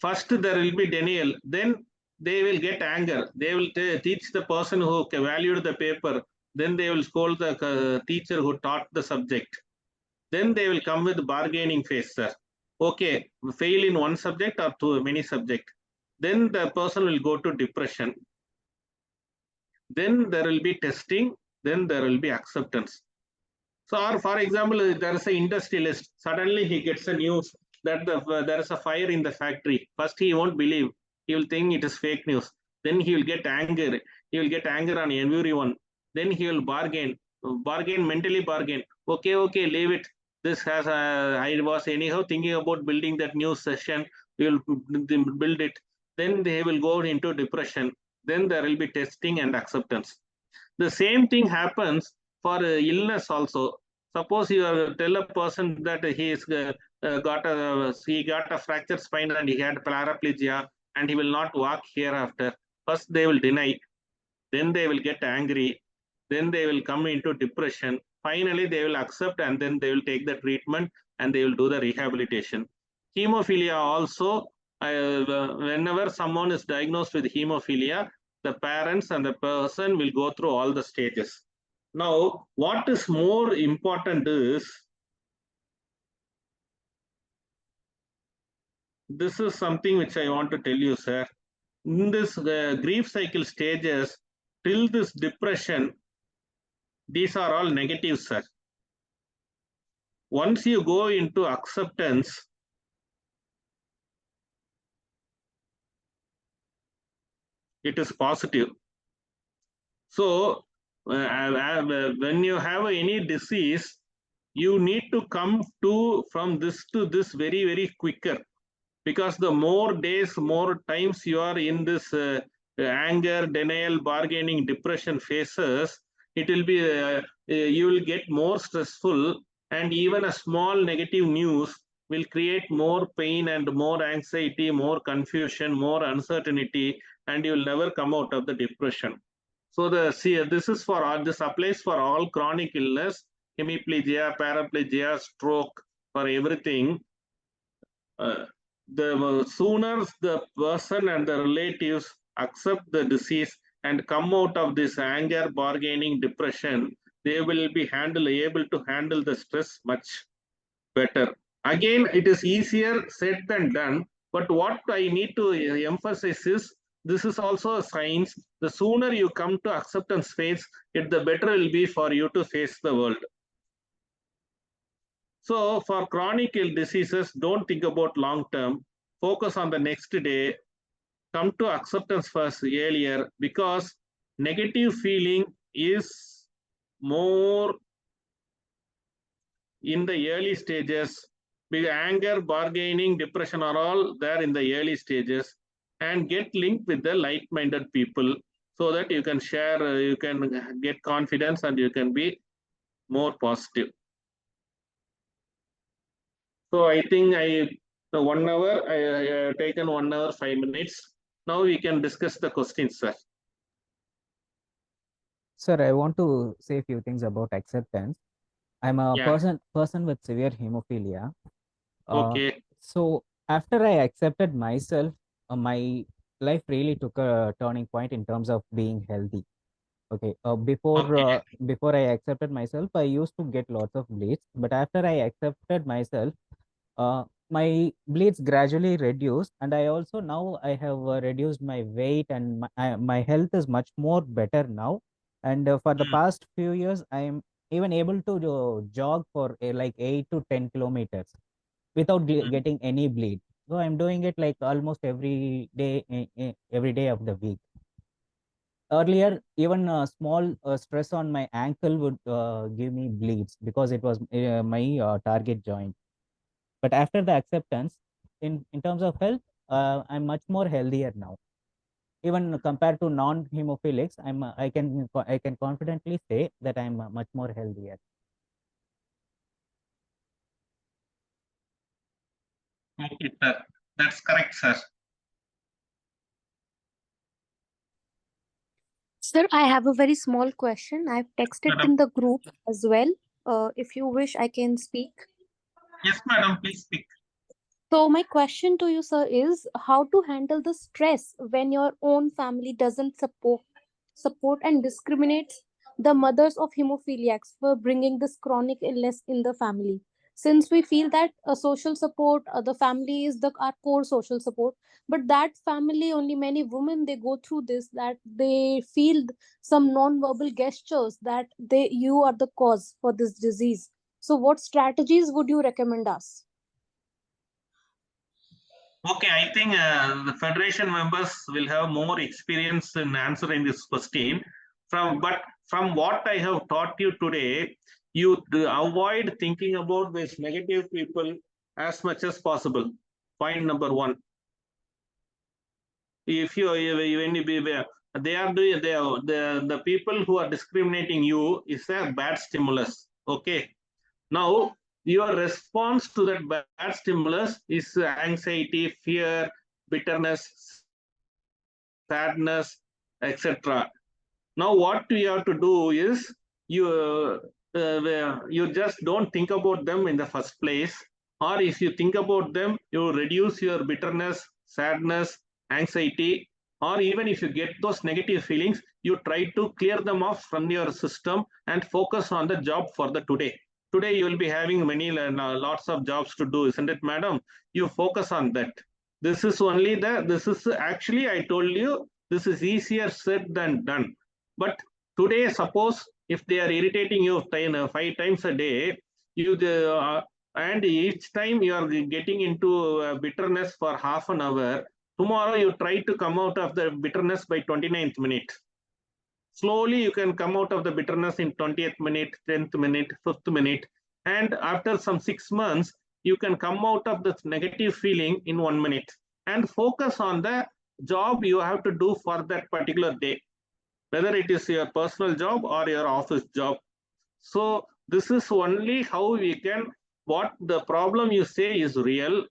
first there will be denial, then they will get anger, they will teach the person who valued the paper, then they will scold the teacher who taught the subject, then they will come with bargaining phase, sir. Okay, fail in one subject or too many subject, then the person will go to depression, then there will be testing, then there will be acceptance. So, or for example, there is an industrialist. Suddenly he gets a news that there is a fire in the factory. First, he won't believe. He will think it is fake news. Then he will get anger. He will get anger on everyone. Then he will mentally bargain. Okay, leave it. This has I was anyhow thinking about building that new session. We will build it. Then they will go into depression. Then there will be testing and acceptance. The same thing happens for illness also. Suppose you tell a person that he got a fractured spine and he had paraplegia, and he will not walk hereafter. First they will deny, then they will get angry, then they will come into depression. Finally, they will accept, and then they will take the treatment and they will do the rehabilitation. Hemophilia also, whenever someone is diagnosed with hemophilia, the parents and the person will go through all the stages. Now, what is more important is, this is something which I want to tell you, sir. In this grief cycle stages, till this depression, these are all negative, sir. Once you go into acceptance, it is positive. So when you have any disease, you need to come to from this to this very, very quicker, because the more days, more times you are in this anger, denial, bargaining, depression phases, it will be you will get more stressful, and even a small negative news will create more pain and more anxiety, more confusion, more uncertainty, and you will never come out of the depression. So this is for all, this applies for all chronic illness, hemiplegia, paraplegia, stroke, for everything. The sooner the person and the relatives accept the disease and come out of this anger, bargaining, depression, they will be able to handle the stress much better. Again, it is easier said than done, but what I need to emphasize is, this is also a science. The sooner you come to acceptance phase, the better it will be for you to face the world. So for chronic diseases, don't think about long term. Focus on the next day. Come to acceptance first earlier, because negative feeling is more in the early stages. Anger, bargaining, depression are all there in the early stages. And get linked with the like-minded people, so that you can share, you can get confidence, and you can be more positive. So I think the 1 hour, I taken 1 hour, 5 minutes. Now we can discuss the questions, sir. Sir, I want to say a few things about acceptance. I'm a Yeah. person with severe hemophilia. Okay. So after I accepted myself, my life really took a turning point in terms of being healthy. Okay. Before I accepted myself, I used to get lots of bleeds, but after I accepted myself, my bleeds gradually reduced, and I also now I have reduced my weight, and my health is much more better now. And for the past few years, I am even able to jog for like 8 to 10 kilometers without getting any bleed. So I'm doing it like almost every day of the week. Earlier, even a small stress on my ankle would give me bleeds because it was my target joint. But after the acceptance, in terms of health, I'm much more healthier now. Even compared to non-hemophilics, I can confidently say that I'm much more healthier. Okay, sir. That's correct, sir. Sir, I have a very small question. I've texted in the group as well. If you wish, I can speak. Yes, madam, please speak. So my question to you, sir, is how to handle the stress when your own family doesn't support and discriminates the mothers of hemophiliacs for bringing this chronic illness in the family. Since we feel that social support, the family is our core social support, but that family, only many women, they go through this, that they feel some non-verbal gestures that you are the cause for this disease. So what strategies would you recommend us? Okay, I think the federation members will have more experience in answering this question. But from what I have taught you today, you avoid thinking about these negative people as much as possible. Point number one. If you when you be they are doing the people who are discriminating you is a bad stimulus. Okay. Now, your response to that bad stimulus is anxiety, fear, bitterness, sadness, etc. Now, what you have to do is you just don't think about them in the first place, or if you think about them, you reduce your bitterness, sadness, anxiety, or even if you get those negative feelings, you try to clear them off from your system and focus on the job for the today. Today you will be having many lots of jobs to do, isn't it, madam? You focus on that. This is actually, I told you, this is easier said than done. But today, suppose if they are irritating you 5 times a day, and each time you are getting into bitterness for half an hour, tomorrow you try to come out of the bitterness by 29th minute. Slowly you can come out of the bitterness in 20th minute, 10th minute, 5th minute, and after some 6 months, you can come out of this negative feeling in 1 minute and focus on the job you have to do for that particular day, whether it is your personal job or your office job. So this is only how we can, what the problem you say is real,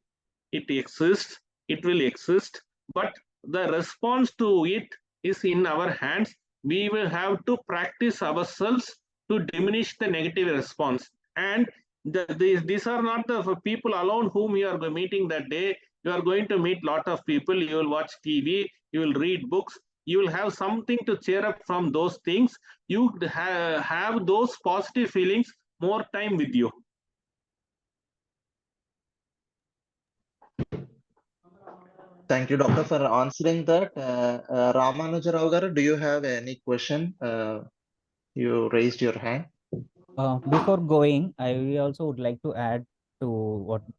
it exists, it will exist, but the response to it is in our hands. We will have to practice ourselves to diminish the negative response. And these are not the people alone whom you are meeting that day. You are going to meet a lot of people. You will watch TV, you will read books, you will have something to cheer up from those things. You have those positive feelings more time with you. Thank you, doctor, for answering that. Ramanuja Rao garu, do you have any question? You raised your hand. Before going, I also would like to add to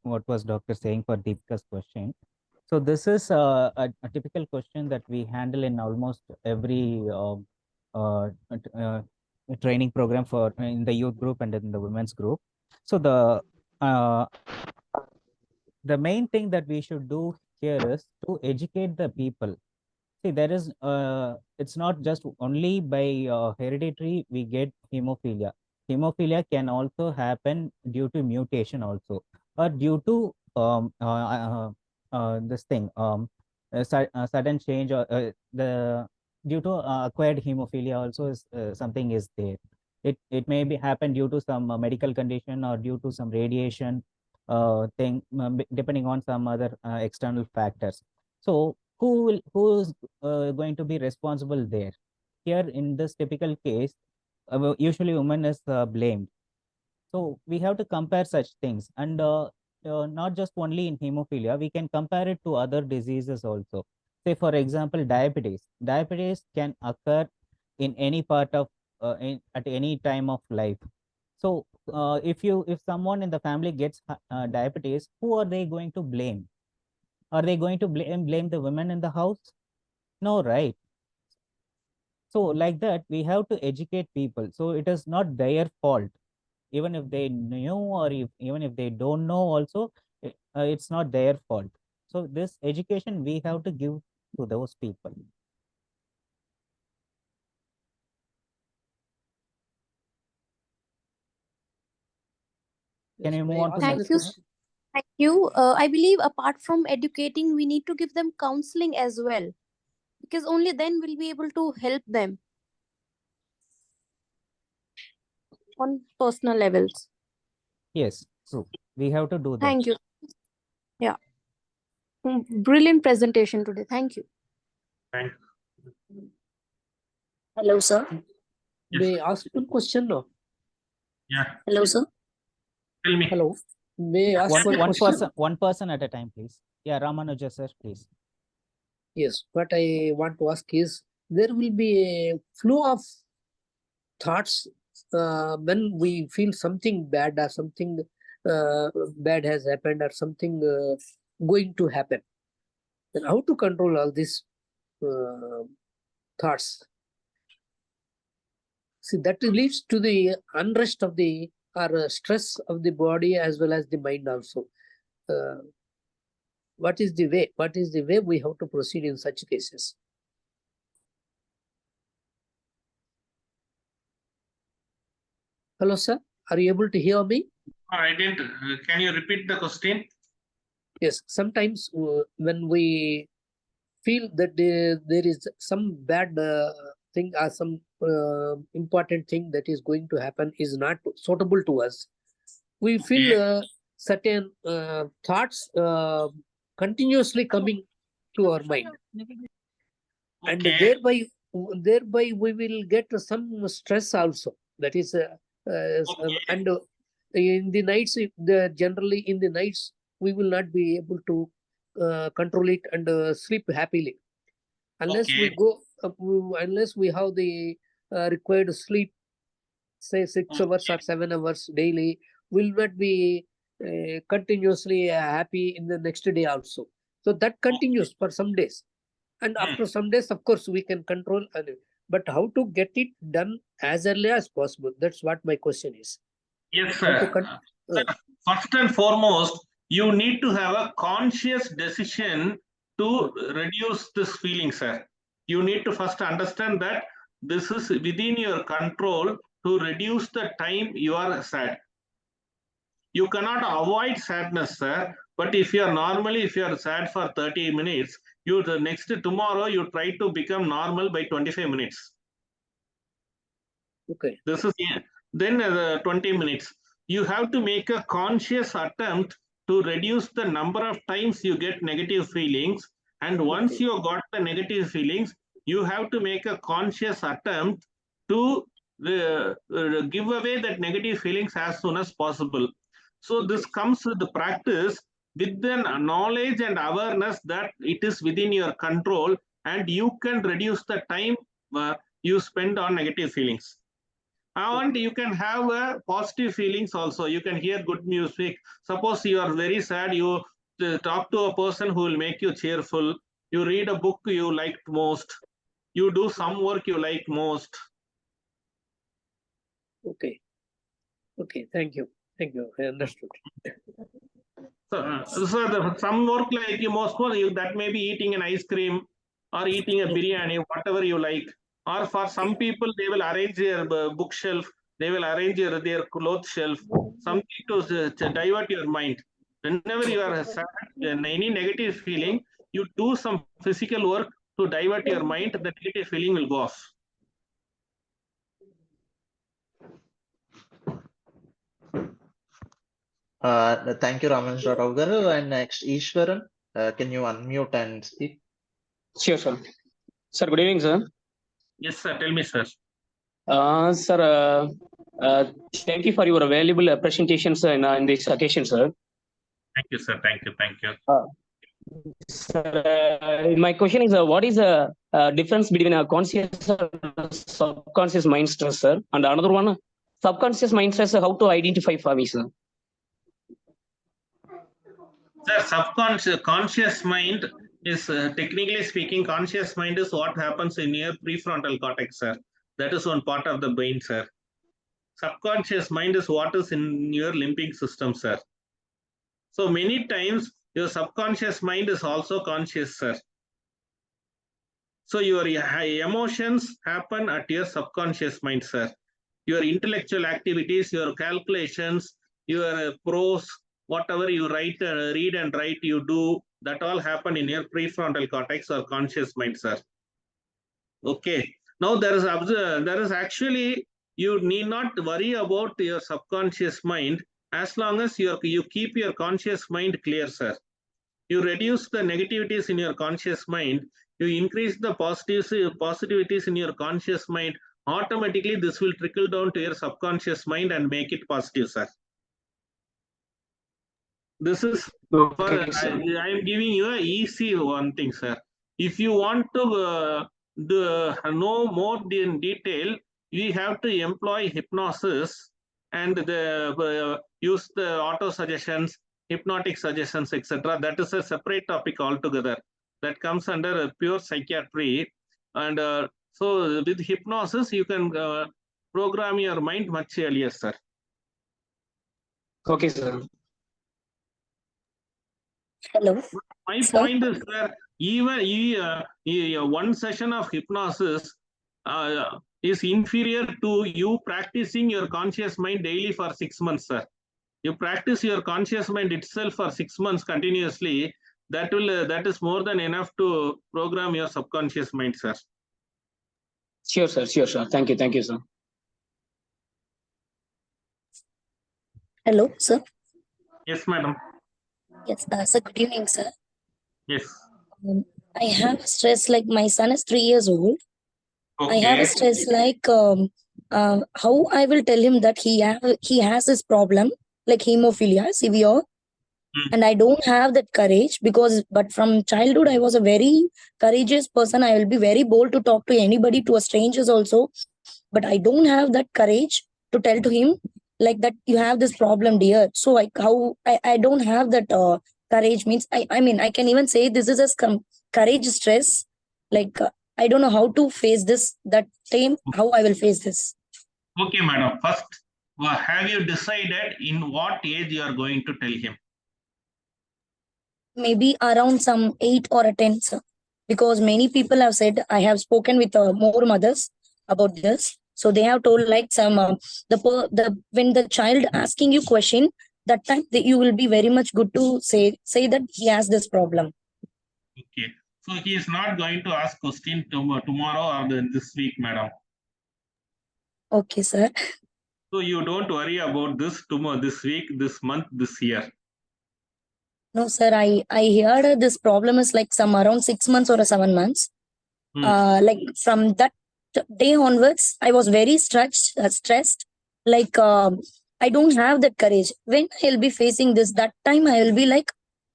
what was doctor saying for Deepika's question. So this is a typical question that we handle in almost every training program for in the youth group and in the women's group. So the main thing that we should do here is to educate the people. See, there is it's not just only by hereditary we get hemophilia. Hemophilia can also happen due to mutation also, or due to this thing sudden change, or the due to acquired hemophilia also is something is there. It may be happen due to some medical condition or due to some radiation thing, depending on some other external factors. So who's going to be responsible there? Here in this typical case, usually woman is blamed. So we have to compare such things, and not just only in hemophilia, we can compare it to other diseases also. Say for example, diabetes. Diabetes can occur in any part of at any time of life. So if someone in the family gets diabetes, who are they going to blame? Are they going to blame the women in the house? No, right? So like that, we have to educate people. So it is not their fault, even if they knew, or even if they don't know also, it's not their fault. So this education we have to give to those people. Can you move on to Thank next you. slide? Thank you. I believe apart from educating, we need to give them counseling as well, because only then we'll be able to help them on personal levels. Yes, true. We have to do that. Thank you. Yeah. Brilliant presentation today. Thank you. Thank you. Hello, sir. Yes. May I ask you a question now? Yeah. Hello, sir. Tell me. Hello. May I ask for a question? One person at a time, please. Yeah, Ramanuja sir, please. Yes, what I want to ask is, there will be a flow of thoughts when we feel something bad, or something bad has happened, or something going to happen. Then how to control all these thoughts? See, that leads to the unrest of the, or stress of the body as well as the mind also. What is the way? What is the way we have to proceed in such cases? Hello, sir. Are you able to hear me? I didn't. Can you repeat the question? Yes. Sometimes when we feel that there is some bad thing or some important thing that is going to happen is not suitable to us, we feel certain thoughts continuously coming to our mind, and thereby we will get some stress also. That is, and in the nights, generally in the nights, we will not be able to control it and sleep happily unless we go unless we have the required sleep, say 6 hours or 7 hours daily. Will not be continuously happy in the next day also. So that continues for some days, and after some days, of course, we can control. But how to get it done as early as possible? That's what my question is. Yes, sir. First and foremost, you need to have a conscious decision to reduce this feeling, sir. You need to first understand that this is within your control to reduce the time you are sad. You cannot avoid sadness, sir. But if you are sad for 30 minutes, tomorrow you try to become normal by 25 minutes. Okay. This is then 20 minutes. You have to make a conscious attempt to reduce the number of times you get negative feelings. And once you got the negative feelings, you have to make a conscious attempt to give away that negative feelings as soon as possible. So this comes with the practice, with the knowledge and awareness that it is within your control and you can reduce the time you spend on negative feelings. And you can have positive feelings also. You can hear good music. Suppose you are very sad, you talk to a person who will make you cheerful. You read a book you liked most. You do some work you like most. Okay. Okay. Thank you. Thank you. I understood. So some work like you most for you, that may be eating an ice cream or eating a biryani, whatever you like. Or for some people, they will arrange their bookshelf, they will arrange their clothes shelf, something to divert your mind. Whenever you are sad, any negative feeling, you do some physical work to divert your mind, the negative feeling will go off. Thank you, Ramesh Rao garu. And next, Ishwaran, can you unmute and speak? Sure, sir. Sir, good evening, sir. Yes, sir. Tell me, sir. Sir, thank you for your valuable presentations in this occasion, sir. Thank you, sir. Thank you. Thank you. Sir, my question is, what is the difference between a conscious and subconscious mind stress, sir? And another one, subconscious mind stress, how to identify for me, sir? Sir, conscious mind is, technically speaking, conscious mind is what happens in your prefrontal cortex, sir. That is one part of the brain, sir. Subconscious mind is what is in your limbic system, sir. So many times your subconscious mind is also conscious, sir. So your emotions happen at your subconscious mind, sir. Your intellectual activities, your calculations, your prose, whatever you write, read and write, you do, that all happen in your prefrontal cortex or conscious mind, sir. Okay. Now there is actually, you need not worry about your subconscious mind as long as you keep your conscious mind clear, sir. You reduce the negativities in your conscious mind, you increase the positivities in your conscious mind, automatically this will trickle down to your subconscious mind and make it positive, sir. This is okay, I am giving you a easy one thing, sir. If you want to know more in detail, we have to employ hypnosis and use the auto suggestions, hypnotic suggestions, etc. That is a separate topic altogether. That comes under pure psychiatry. And so with hypnosis, you can program your mind much earlier, sir. Okay, sir. Hello. My point is that even one session of hypnosis is inferior to you practicing your conscious mind daily for 6 months, sir. You practice your conscious mind itself for 6 months continuously, that is more than enough to program your subconscious mind, sir. Sure, sir. Sure, sir. Thank you, sir. Hello, sir. Yes, madam. Yes, sir. Good evening, sir. Yes. I have stress like my son is 3 years old. I have a Okay. stress like how I will tell him that he has this problem like hemophilia severe, and I don't have that courage but from childhood I was a very courageous person. I will be very bold to talk to anybody, to a strangers also, but I don't have that courage to tell to him like that you have this problem, dear. So like how I don't have that courage means I mean I can even say this is a courage stress like I don't know how to face this that time, how I will face this. Okay, madam. First, have you decided in what age you are going to tell him? Maybe around some 8 or a 10, sir. Because many people have said, I have spoken with more mothers about this. So they have told like some when the child asking you question, that time you will be very much good to say that he has this problem. Okay. So he is not going to ask question tomorrow or this week, madam. Okay, sir. So you don't worry about this tomorrow, this week, this month, this year. No, sir. I heard this problem is like some around 6 months or 7 months. Like from that day onwards, I was very stressed. Like I don't have that courage. When I'll be facing this, that time I will be like,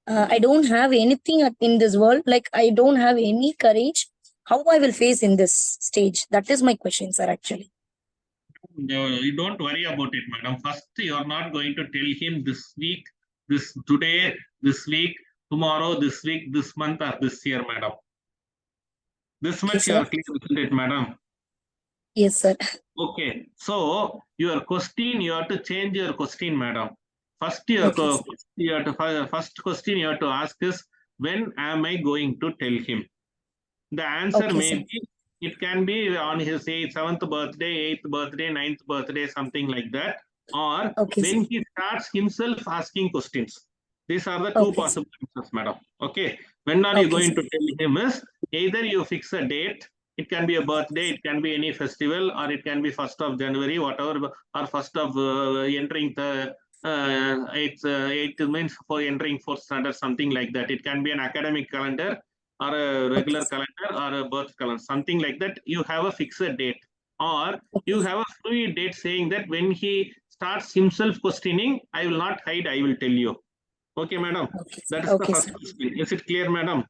I don't have anything in this world. Like I don't have any courage. How I will face in this stage? That is my question, sir. Actually. No, you don't worry about it, madam. First, you are not going to tell him this week, today, this week, tomorrow, this week, this month, or this year, madam. This much you are clear with it, madam. Yes, sir. Okay. So your question, you have to change your question, madam. First, first question you have to ask is, when am I going to tell him? The answer may be, it can be on his 7th birthday, 8th birthday, 9th birthday, something like that. Or when he starts himself asking questions. These are the two possible answers, madam. Okay. When are you going to tell him is, either you fix a date, it can be a birthday, it can be any festival, or it can be 1st of January, whatever, or 1st of entering the 8th means for entering 4th standard, something like that. It can be an academic calendar, or a regular calendar, or a birth calendar, something like that. You have a fixed date, or you have a fluid date saying that when he starts himself questioning, I will not hide, I will tell you. Okay, madam. That is the first question. Is it clear, madam?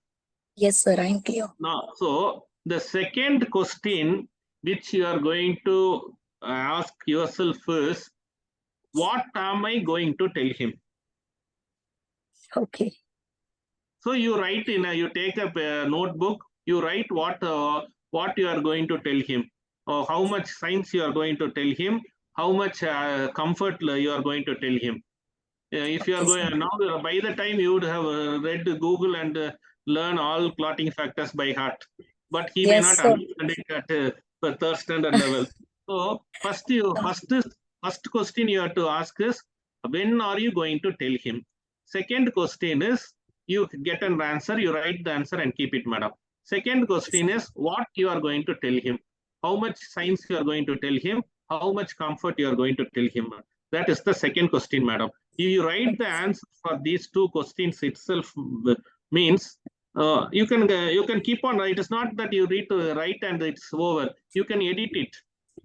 Yes, sir. I am clear. Now, so the second question which you are going to ask yourself is, what am I going to tell him? Okay. So you write you take a notebook, you write what you are going to tell him, or how much science you are going to tell him, how much comfort you are going to tell him. If you are going now, by the time you would have read Google and learn all clotting factors by heart, but he may not understand it at the third standard level. So first question you have to ask is, when are you going to tell him? Second question is, you get an answer, you write the answer and keep it, madam. Second question is, what you are going to tell him, how much science you are going to tell him, how much comfort you are going to tell him. That is the second question, madam. If you write the answer for these two questions itself, means you can keep on. It is not that you write and it's over. You can edit it.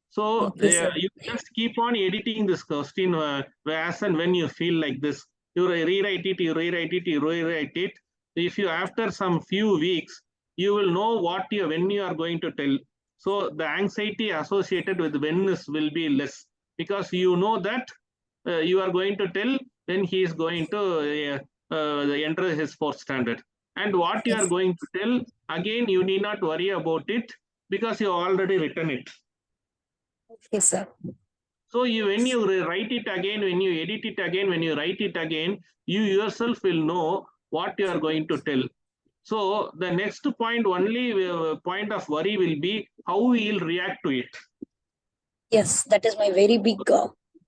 So you just keep on editing this question as and when you feel like this. You rewrite it, you rewrite it, you rewrite it. If you, after some few weeks, you will know when you are going to tell. So the anxiety associated with when this will be less, because you know that you are going to tell when he is going to enter his 4th standard. And what you are going to tell, again, you need not worry about it, because you already written it. Okay, sir. So when you write it again, when you edit it again, when you write it again, you yourself will know what you are going to tell. So the next point, only point of worry will be how he will react to it. Yes, that is my very big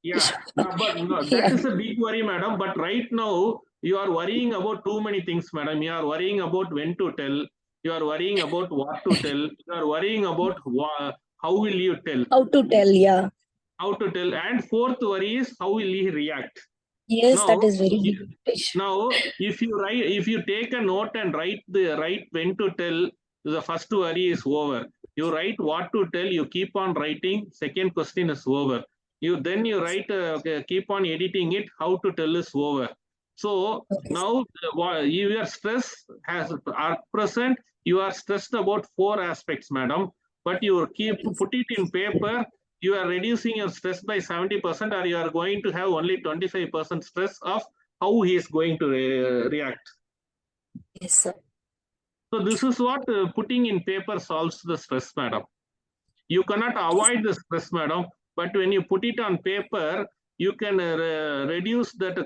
yeah, but no, that is a big worry, madam. But right now, you are worrying about too many things, madam. You are worrying about when to tell. You are worrying about what to tell. You are worrying about how will you tell. How to tell? Yeah. How to tell. And fourth worry is how will he react. Yes, Now, that is very good. now, if you take a note and write when to tell, the first worry is over. You write what to tell. You keep on writing. Second question is over. You write keep on editing it. How to tell is over. So now your stress has at present you are stressed about 4 aspects, madam. But you put it in paper, you are reducing your stress by 70%, or you are going to have only 25% stress of how he is going to react. Yes, sir. So this is what putting in paper solves the stress, madam. You cannot avoid the stress, madam, but when you put it on paper, you can reduce that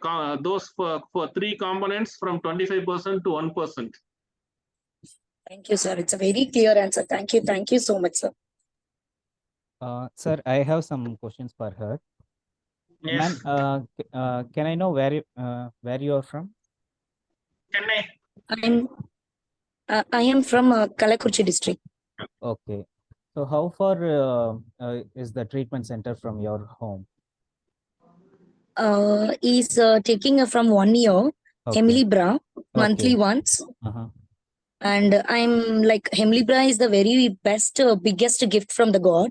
those for 3 components from 25% to 1%. Thank you, sir. It's a very clear answer. Thank you. Thank you so much, sir. Sir, I have some questions for her. Yes. Ma'am, can I know where you are from? I am from Kalakurchi district. Okay. So how far is the treatment center from your home? He's taking from 1 year, Hemophilia, monthly once. And I'm like, Hemophilia is the very best, biggest gift from the God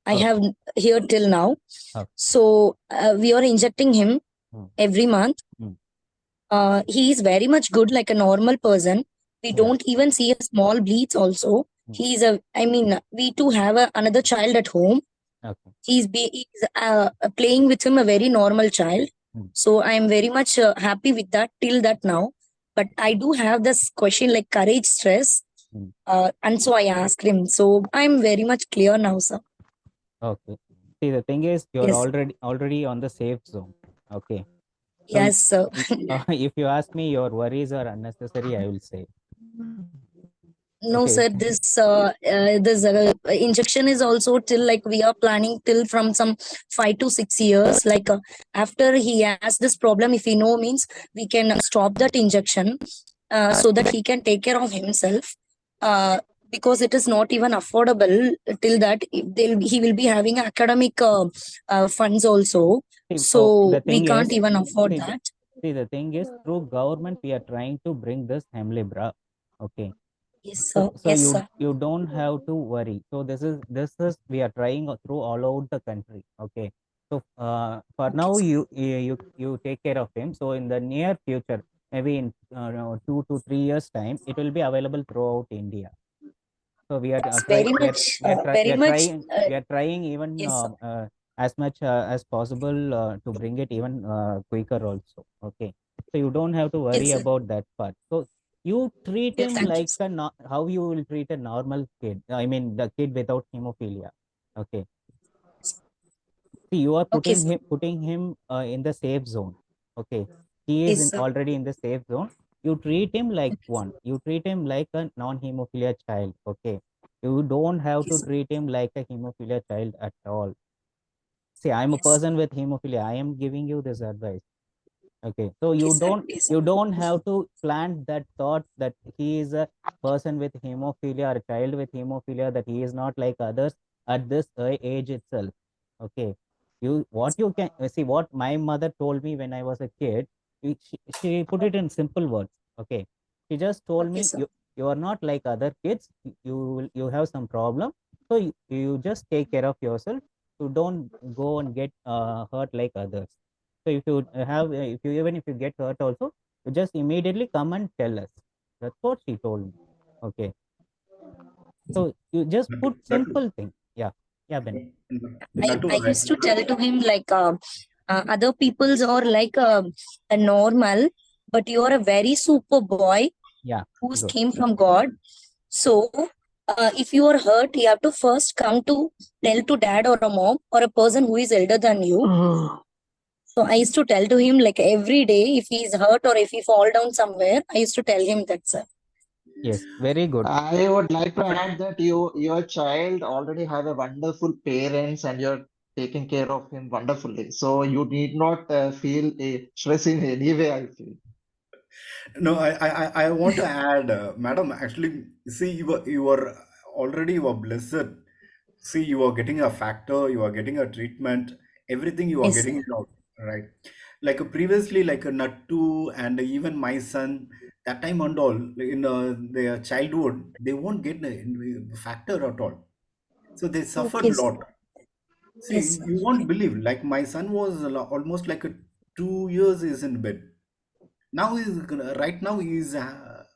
I have here till now. So we are injecting him every month. He is very much good, like a normal person. We don't even see a small bleeds also. He's we too have another child at home. He's playing with him a very normal child. So I am very much happy with that till that now. But I do have this question like courage, stress. And so I asked him. So I'm very much clear now, sir. Okay. See, the thing is, you're Yes. already on the safe zone. Okay. So Yes, sir. if you ask me, your worries are unnecessary, I will say. No, Okay. sir. This injection is also till like we are planning till from some 5 to 6 years. Like after he has this problem, if he know means we can stop that injection, so that he can take care of himself. Because it is not even affordable till that he will be having academic funds also. So the we thing can't is, even afford that. See, the thing is, through government, we are trying to bring this Hemlibra. Okay. Yes, sir. So Yes, sir. you don't have to worry. So this is we are trying through all over the country. Okay. So for now you take care of him. So in the near future, maybe in 2 to 3 years time, it will be available throughout India. So we are trying. We are trying even Yes, as much as possible to bring it even quicker also. Okay. So you don't have to worry Yes, sir. about that part. So you treat Yeah, him thank you, like sir. how you will treat a normal kid. I mean, the kid without hemophilia. Okay. See, you are Okay, sir. putting him in the safe zone. Okay. He is Yes, sir. already in the safe zone. You treat him like one. You treat him like a non-hemophilia child. Okay. You don't have to Yes, sir. treat him like a hemophilia child at all. See, I'm a Yes. person with hemophilia. I am giving you this advice. Okay. So Okay, you sir. don't Yes, you sir. don't have to plant that thought that he is a person with hemophilia or a child with hemophilia, that he is not like others at this age itself. Okay. What you can see, what my mother told me when I was a kid, she put it in simple words. Okay. She just told Okay, me, sir. you are not like other kids. You have some problem. So you just take care of yourself. You don't go and get hurt like others. So if you even if you get hurt also, you just immediately come and tell us. That's what she told me. Okay. So you just put Nattu, simple thing. Yeah. Yeah, Ben. Nattu, I used to tell to him like other people's are like a normal, but you are a very super boy Yeah. who's Good. came from God. So if you are hurt, you have to first come to tell to dad or a mom or a person who is elder than you. So I used to tell to him like every day if he is hurt or if he fall down somewhere, I used to tell him that, sir. Yes. Very good. I would like to add that your child already have a wonderful parents and you're taking care of him wonderfully. So you need not feel a stress in any way, I feel. No, I want to add, madam. Actually, see, you are already you are blessed. See, you are getting a factor, you are getting a treatment, everything you are Yes, getting sir. it out, right? Like previously, like a Nattu and even my son, that time and all in their childhood, they won't get the factor at all. So they suffered Okay, a sir. lot. See, Yes, sir. you won't believe. Like my son was almost like a 2 years is in bed. Now right now he's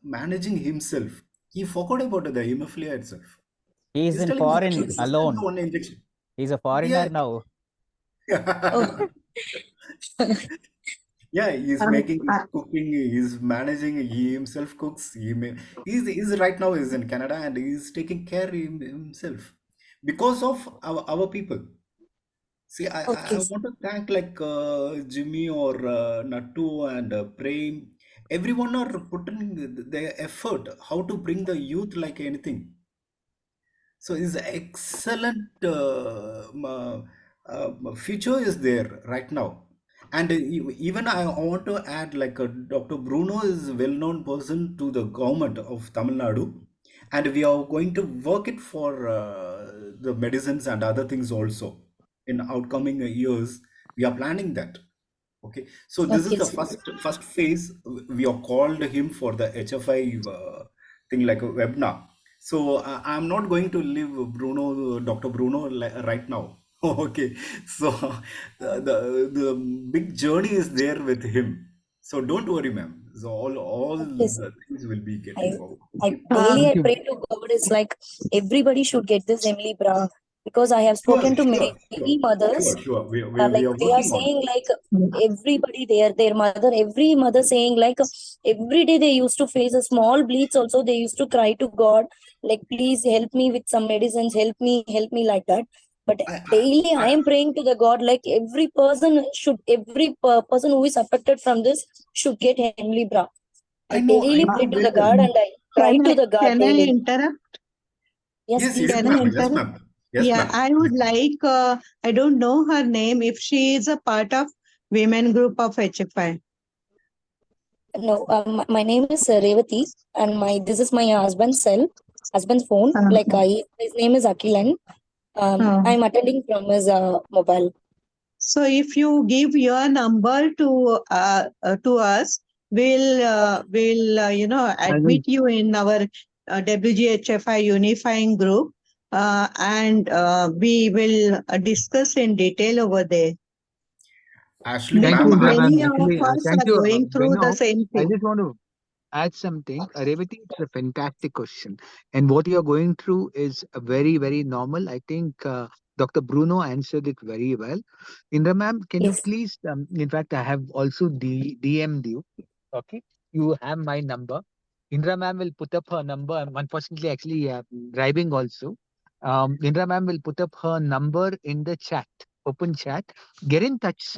managing himself. He forgot about the hemophilia itself. He is He's in telling me, foreign "Okay, Okay. just tell me alone. one injection." He's a Yeah, foreigner now. Oh, yeah, he's Um, making, he's uh, cooking, he's managing. He himself cooks. He's right now is in Canada and he's taking care himself because of our people. See, I okay, sir. want to thank like Jimmy or Nattu and Prem. Everyone are putting their effort how to bring the youth like anything. So is excellent future is there right now. And even I want to add like Dr. Bruno is a well-known person to the government of Tamil Nadu, and we are going to work it for the medicines and other things also in outcoming years. We are planning that. Okay, so this is Okay, the sir. first phase. We have called him for the HFI thing like a webinar. So I'm not going to leave Bruno, Dr. Bruno right now. Okay, so the big journey is there with him. So don't worry, ma'am. So all Okay, sir. the things will be I getting forward. I uh, daily Thank I you. pray to God is like everybody should get this Emlibra because I have Sure, spoken to sure, sure, many mothers. sure. We Like are they are working on. saying like everybody their mother, every mother saying like every day they used to face a small bleeds also they used to cry to God like please help me with some medicines, help me like that. But I, daily I I, am praying to the God like every person who is affected from this should get Emlibra. I I daily know pray to the well. God and I cry to the God can I daily. interrupt? Yes, Yes, please, yes, Can I ma'am. ma'am. Yes, interrupt? ma'am. Yes, Yeah, ma'am. I would like, I don't know her name, if she is a part of women group of HFI. No, my name is Revati, and my this is my husband's phone. Uh, Like his name is Akilan. uh, I'm attending from his mobile. so if you give your number to us, we'll I will. admit you in our WGHFI unifying group, and we will discuss in detail over there. Actually, Thank ma'am, you, Indra ma'am. Many of Actually, us thank are you, going through the Beno. same I thing. just want to add something. Revati, it's a fantastic question. And what you're going through is a very, very normal. I think Dr. Bruno answered it very well. Indra ma'am, can you Yes, please, in fact, I have also DM'd you. Okay. You have my number. Indra ma'am will put up her number. I'm unfortunately actually driving also. Indra ma'am will put up her number in the chat, open chat. Get in touch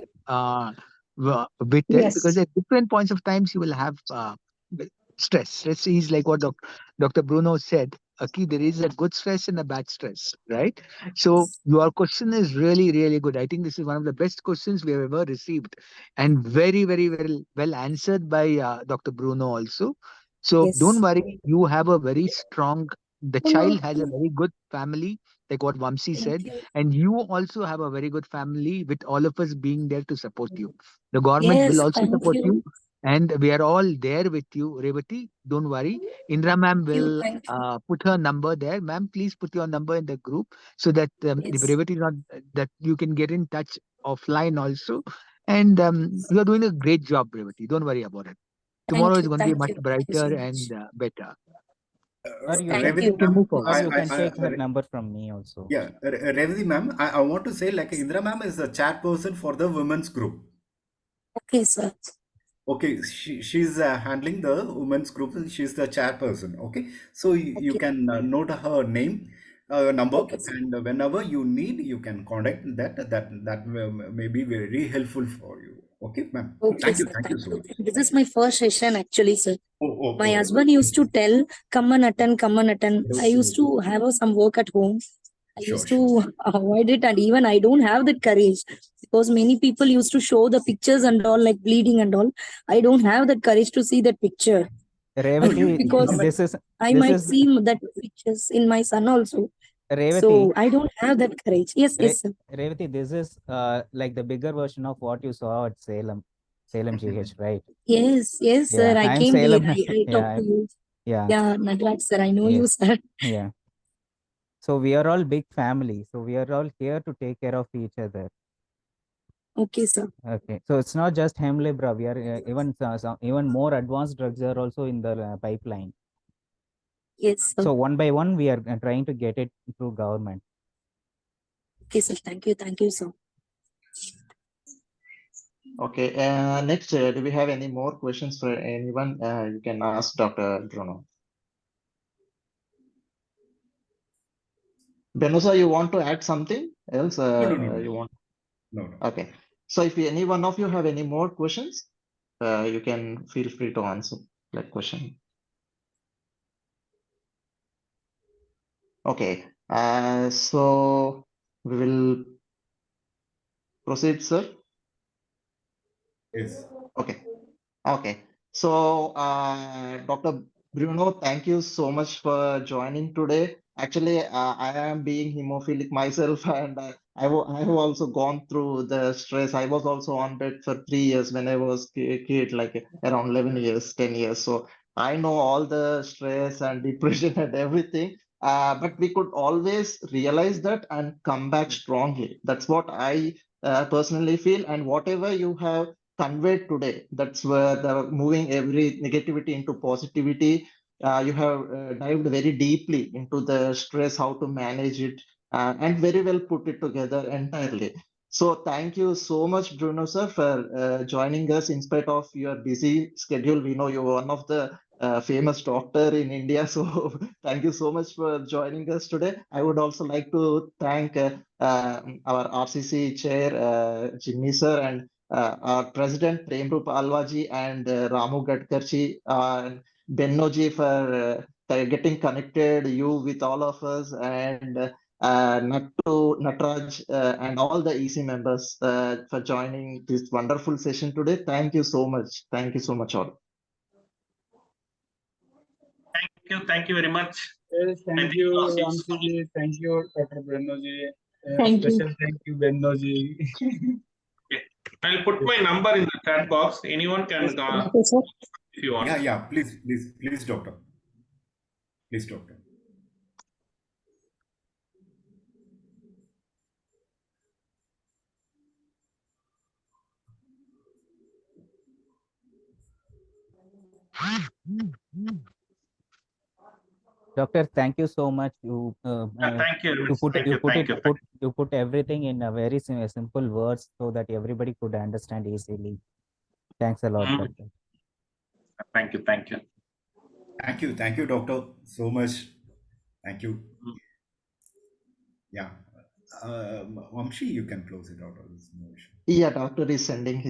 with it because Yes. at different points of times you will have stress. Stress is like what Dr. Bruno said. Okay, there is a good stress and a bad stress, right? So your question is really, really good. I think this is one of the best questions we have ever received, and very, very, very well answered by Dr. Bruno also. So don't yes. worry, you have a very strong. The child has a very good family, like what Vamsi Thank said, you. and you also have a very good family with all of us being there to support you. The government will Yes, also thank support you, you. and we are all there with you, Revati. Don't worry. Indra ma'am Thank you. will Thank you. put her number there. Ma'am, please put your number in the group so that if Yes. Revati is not, that you can get in touch offline also. And you are doing a great job, Revati. Don't worry about it. Tomorrow Thank is you. going to be Thank much you. Thank you so brighter much. and better. Or you Thank can Revati you. We can ma'am, move forward. take her number from me also. yeah, Revati ma'am, I want to say like Indra ma'am is the chairperson for the women's group. Okay, sir. Okay, she's handling the women's group. She's the chairperson. Okay, so you Okay. can note her name, number, Okay, sir. and whenever you need, you can contact that may be very helpful for you. Okay, ma'am. Okay, sir. Thank you Thank so you. much. This is my first session actually, sir. My Oh. husband used to tell, come and attend, come and attend. I used to have some work at home. I Sure, used sure. to avoid it, and even I don't have that courage. because many people used to show the pictures and all, like bleeding and all. I don't have that courage to see that picture. Revati, Because I might see that pictures in my son also. Revati, So I don't have that courage. Yes, yes, sir. Revati, this is like the bigger version of what you saw at Salem GH, right? Yes, yes, sir. Yeah, I I'm came Salem. there. I talked to you. Yeah. Yeah, Nagraj, sir. I know you, Yes. sir. Yeah. So we are all big family. So we are all here to take care of each other. Okay, sir. Okay. So it's not just Hemlibra. We are even more advanced drugs are also in the pipeline. Yes, sir. So one by one, we are trying to get it through government. Okay, sir. Thank you. Thank you, sir. Okay. Next, do we have any more questions for anyone? You can ask Dr. Bruno. Benosa, you want to add something else? No. You want? No. Okay. So if any one of you have any more questions, you can feel free to answer that question. Okay. So we will proceed, sir. Yes. Okay. Okay. So, Dr. Bruno, thank you so much for joining today. Actually, I am being hemophilic myself, and I have also gone through the stress. I was also on bed for 3 years when I was a kid, like around 11 years, 10 years. So I know all the stress and depression and everything. But we could always realize that and come back strongly. That's what I personally feel. And whatever you have conveyed today, that's where the moving every negativity into positivity. You have dived very deeply into the stress, how to manage it, and very well put it together entirely. So thank you so much, Bruno sir, for joining us in spite of your busy schedule. We know you're one of the famous doctor in India. So thank you so much for joining us today. I would also like to thank our RCC chair, Jimmy sir, and our president Premrup Alwaji and Ramu Gadkarji and Bennoji for getting connected you with all of us, and Nattu, Natraj, and all the EC members for joining this wonderful session today. Thank you so much. Thank you so much all. Thank you very much. Yes, thank you, Ramsiji. Thank you, Dr. Bennoji. Thank you. Special thank you, Bennoji. Okay. I'll put my number in the chat box. Anyone can Okay, sir. if you want. Yeah. Please, doctor. Please, doctor. Doctor, thank you so much. You Thank you. you put everything in a very simple words so that everybody could understand easily. Thanks a lot, doctor. Thank you. Thank you, doctor, so much. Thank you. Yeah. Vamshi, you can close it out. There's no issue. Yeah, doctor is sending his